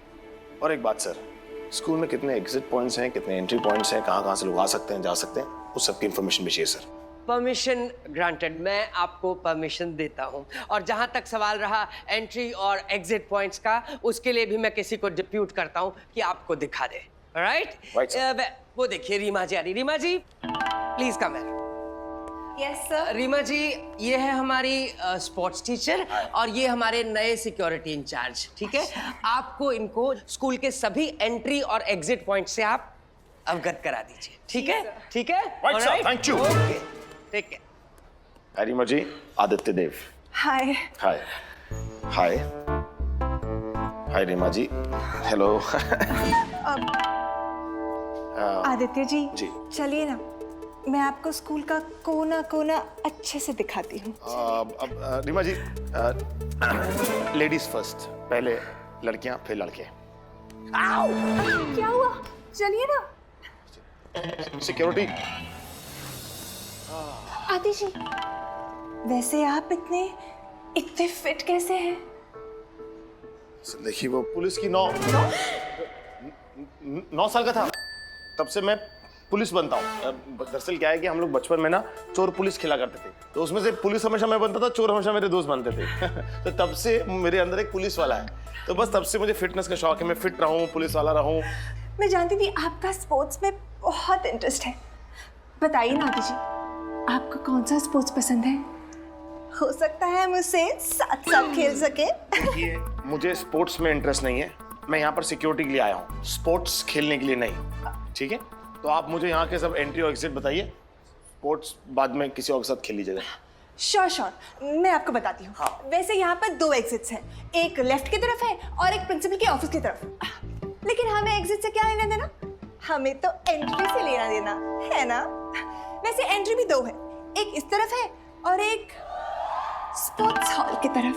और एक बात सर, स्कूल में कितने एग्जिट पॉइंट्स हैं, कितने एंट्री पॉइंट्स हैं, कहाँ से लोग आ सकते हैं जा सकते हैं, उस सब की इंफॉर्मेशन भी चाहिए सर। परमिशन ग्रांटेड, मैं आपको परमिशन देता हूँ। और जहाँ तक सवाल रहा एंट्री और एग्जिट पॉइंट्स का, उसके लिए भी मैं किसी को डिप्यूट करता हूँ कि आपको दिखा दे। राइट? वो देखिए रीमा जी आ रही। Reema ji please come here. Yes sir. Reema ji, ये है हमारी स्पोर्ट्स टीचर और ये हमारे नए सिक्योरिटी इंचार्ज, ठीक है? आपको इनको स्कूल के सभी एंट्री और एग्जिट पॉइंट से आप अवगत करा दीजिए, ठीक है? ठीक है? Right sir, thank you. Okay, ठीक है। रीमा जी, आदित्य देव। हाय। हाय हाय हाय रीमा जी, हेलो। आदित्य जी, जी चलिए ना, मैं आपको स्कूल का कोना कोना अच्छे से दिखाती हूँ। अब रीमा जी, लेडीज फर्स्ट, पहले लड़कियां फिर लड़के। क्या हुआ? चलिए ना। सिक्योरिटी। आदि जी, वैसे आप इतने फिट कैसे हैं? देखिए वो पुलिस की 9 साल का था तब से मैं पुलिस बनता हूँ। दरअसल क्या है कि हम लोग बचपन में ना चोर पुलिस खेला करते थे, तो उसमें से पुलिस हमेशा मैं बनता था, चोर हमेशा मेरे दोस्त बनते थे। तो तब से मेरे अंदर एक पुलिस वाला है, तो बस तब से मुझे फिटनेस का शौक है, मैं फिट रहूँ, पुलिस वाला रहूँ। मैं जानती थी आपका स्पोर्ट्स में बहुत इंटरेस्ट है। बताइए ना आदि जी, आपको कौन सा स्पोर्ट्स पसंद है? हो सकता है मुझसे साथ साथ खेल सके। देखिए मुझे स्पोर्ट्स में इंटरेस्ट नहीं है, मैं यहाँ पर सिक्योरिटी के लिए आया हूँ, स्पोर्ट्स खेलने के लिए नहीं। ठीक है, तो आप मुझे यहाँ के सब एंट्री और एग्जिट बताइए, स्पोर्ट्स बाद में किसी और के साथ खेल लीजिएगा। श्योर, मैं आपको बताती हूँ। हाँ। वैसे यहाँ पर 2 एग्जिट्स हैं, एक लेफ्ट की तरफ है और एक प्रिंसिपल के ऑफिस की तरफ। लेकिन हमें एग्जिट से क्या लेना देना, हमें तो एंट्री से लेना देना है ना। वैसे एंट्री भी 2 है, एक इस तरफ है और एक स्पोर्ट्स हॉल की तरफ।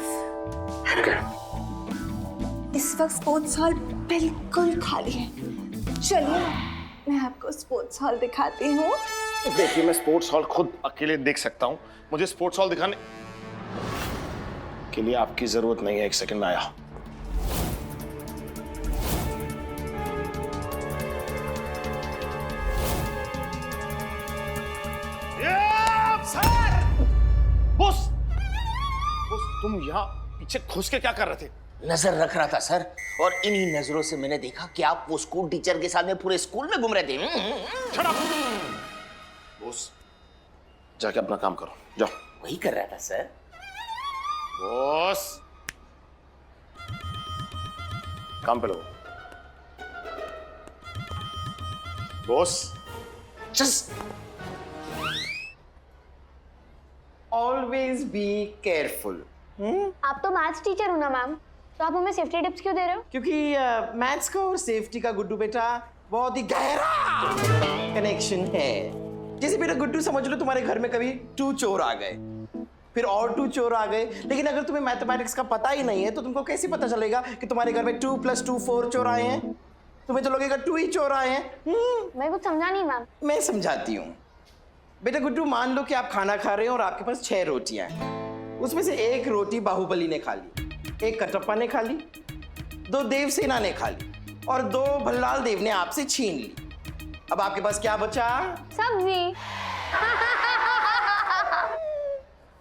इस वक्त स्पोर्ट्स हॉल बिल्कुल खाली है। चलिए मैं आपको स्पोर्ट्स हॉल दिखाती हूँ। देखिए मैं स्पोर्ट्स हॉल खुद अकेले देख सकता हूँ, मुझे स्पोर्ट्स हॉल दिखाने के लिए आपकी जरूरत नहीं है। 1 सेकंड में आया। तुम यहाँ पीछे घुस के क्या कर रहे थे? नजर रख रहा था सर, और इन्हीं नजरों से मैंने देखा कि आप वो स्कूल टीचर के साथ में पूरे स्कूल में घूम रहे थे। बॉस, जाके अपना काम करो, जाओ। वही कर रहा था सर। बॉस, काम पे लगो। Boss, just always be careful. आप तो मैथ्स टीचर हो ना मैम, तो आप हमें सेफ्टी टिप्स क्यों दे रहे हो? क्योंकि मैथ्स का और सेफ्टी का गुड्डू बेटा बहुत ही गहरा कनेक्शन है। जैसे बेटा गुड्डू समझ लो तुम्हारे घर में कभी 2 चोर आ गए, फिर और 2 चोर आ गए, लेकिन अगर तुम्हें मैथमेटिक्स का पता ही नहीं है तो तुमको कैसे पता चलेगा कि तुम्हारे घर में 2 + 2 4 चोर आए हैं? तुम्हें तो लगेगा 2 ही चोर आए हैं। मैं कुछ समझा नहीं मैम। मैं समझाती हूँ बेटा गुड्डू। मान लो कि आप खाना खा रहे हो और आपके पास 6 रोटियां हैं। उसमें से 1 रोटी बाहुबली ने खा ली, 1 कटप्पा ने खा ली, 2 देवसेना ने खा ली और 2 भल्लाल देव ने आपसे छीन ली। अब आपके पास क्या बचा? सब्जी।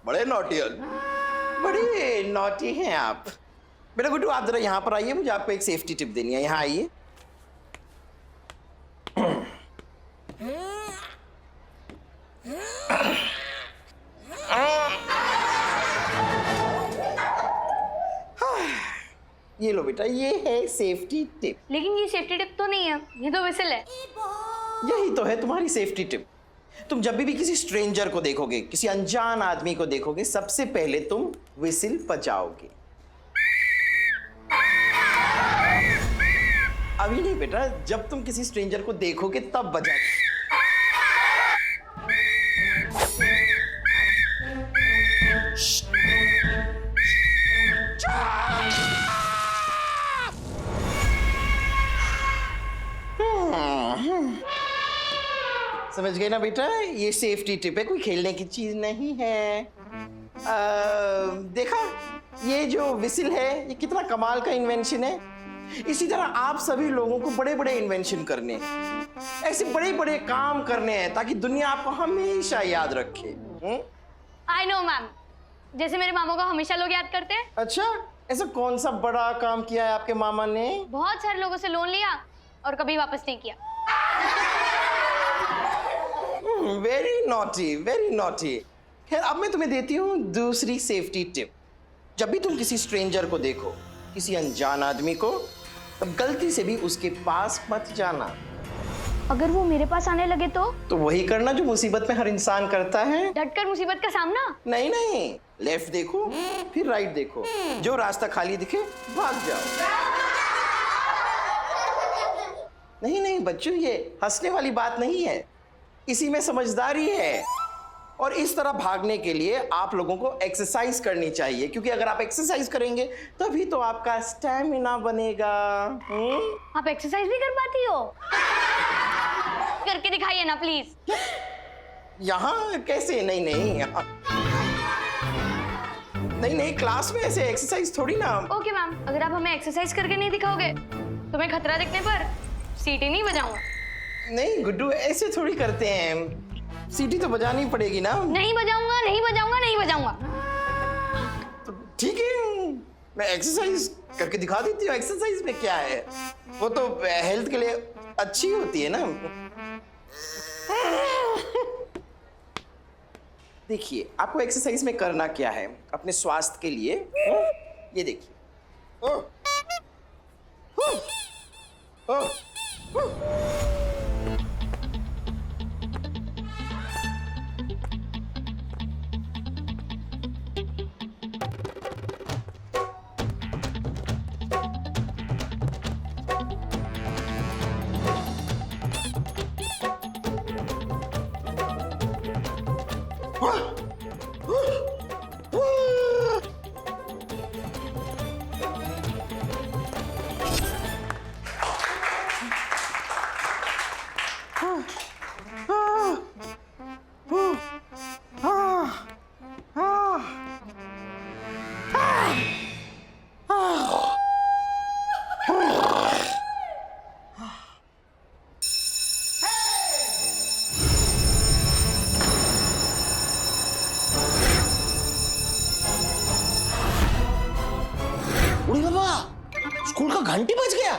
बड़े नॉटी, बड़े नॉटी हैं आप। बेटा गुड्डू आप जरा यहाँ पर आइए, मुझे आपको एक सेफ्टी टिप देनी है। यहाँ आइए। ये लो बेटा, ये है सेफ्टी टिप। लेकिन ये सेफ्टी टिप तो नहीं है, ये तो विसल है। यही तो है तुम्हारी सेफ्टी टिप। तुम जब भी किसी स्ट्रेंजर को देखोगे, किसी अनजान आदमी को देखोगे, सबसे पहले तुम विसिल बजाओगे। अभी नहीं बेटा, जब तुम किसी स्ट्रेंजर को देखोगे तब बजाओगे। समझ गए ना बेटा, ये सेफ्टी टिप है, कोई खेलने की चीज नहीं है। देखा, ये जो विसिल है ये कितना कमाल का इन्वेंशन है। इसी तरह आप सभी लोगों को बड़े बड़े इन्वेंशन करने हैं, ऐसे बड़े बड़े काम करने हैं ताकि दुनिया आपको हमेशा याद रखे। आई नो मैम, जैसे मेरे मामा को हमेशा लोग याद करते हैं। अच्छा, ऐसा कौन सा बड़ा काम किया है आपके मामा ने? बहुत सारे लोगों से लोन लिया और कभी वापस नहीं किया। Very naughty, very naughty. खैर अब मैं तुम्हें देती हूँ दूसरी सेफ्टी टिप। जब भी तुम किसी स्ट्रेंजर को देखो, किसी अनजान आदमी को, तब गलती से भी उसके पास मत जाना। अगर वो मेरे पास आने लगे तो वही करना जो मुसीबत में हर इंसान करता है। डटकर मुसीबत का सामना? नहीं नहीं, लेफ्ट देखो फिर राइट देखो, जो रास्ता खाली दिखे भाग जाओ। नहीं नहीं बच्चों, ये हंसने वाली बात नहीं है, इसी में समझदारी है। और इस तरह भागने के लिए आप लोगों को एक्सरसाइज करनी चाहिए, क्योंकि अगर आप एक्सरसाइज करेंगे तभी तो आपका स्टैमिना बनेगा। आप एक्सरसाइज भी कर पाती हो? करके दिखाइए ना प्लीज। यहाँ कैसे? नहीं नहीं, नहीं नहीं, क्लास में ऐसे एक्सरसाइज थोड़ी ना। ओके मैम, अगर आप हमें एक्सरसाइज करके नहीं दिखाओगे तो मैं खतरा दिखने पर सीटी नहीं बजाऊंगा। नहीं गुड्डू, ऐसे थोड़ी करते हैं, सीटी तो बजानी पड़ेगी ना। नहीं बजाऊंगा, नहीं बजाऊंगा, नहीं बजाऊंगा। तो ठीक है, मैं एक्सरसाइज करके दिखा देती हूँ। एक्सरसाइज में क्या है, वो तो हेल्थ के लिए अच्छी होती है ना। देखिए, आपको एक्सरसाइज में करना क्या है अपने स्वास्थ्य के लिए, ये देखिए। स्कूल का घंटी बज गया।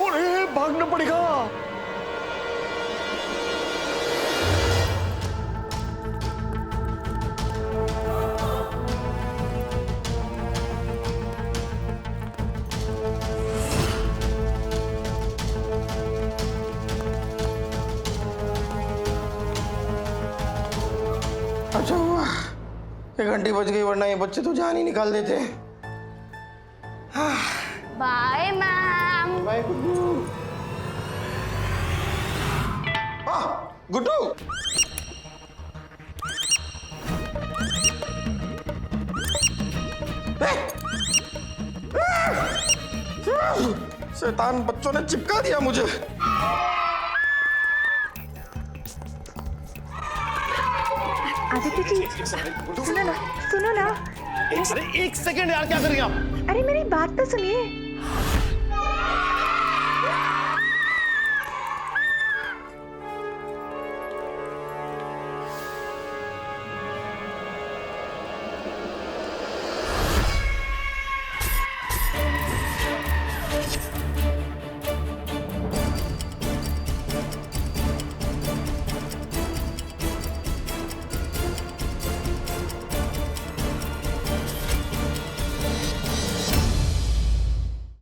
अरे भागना पड़ेगा। अच्छा हुआ ये घंटी बज गई, वरना ये बच्चे तो जान ही निकाल देते। Bye ma'am. Bye Guddu. Guddu शैतान बच्चों ने चिपका दिया मुझे। आदित्य जी सुनो ना। अरे एक सेकंड यार, क्या कर रही हैं आप? अरे मेरी बात तो सुनिए।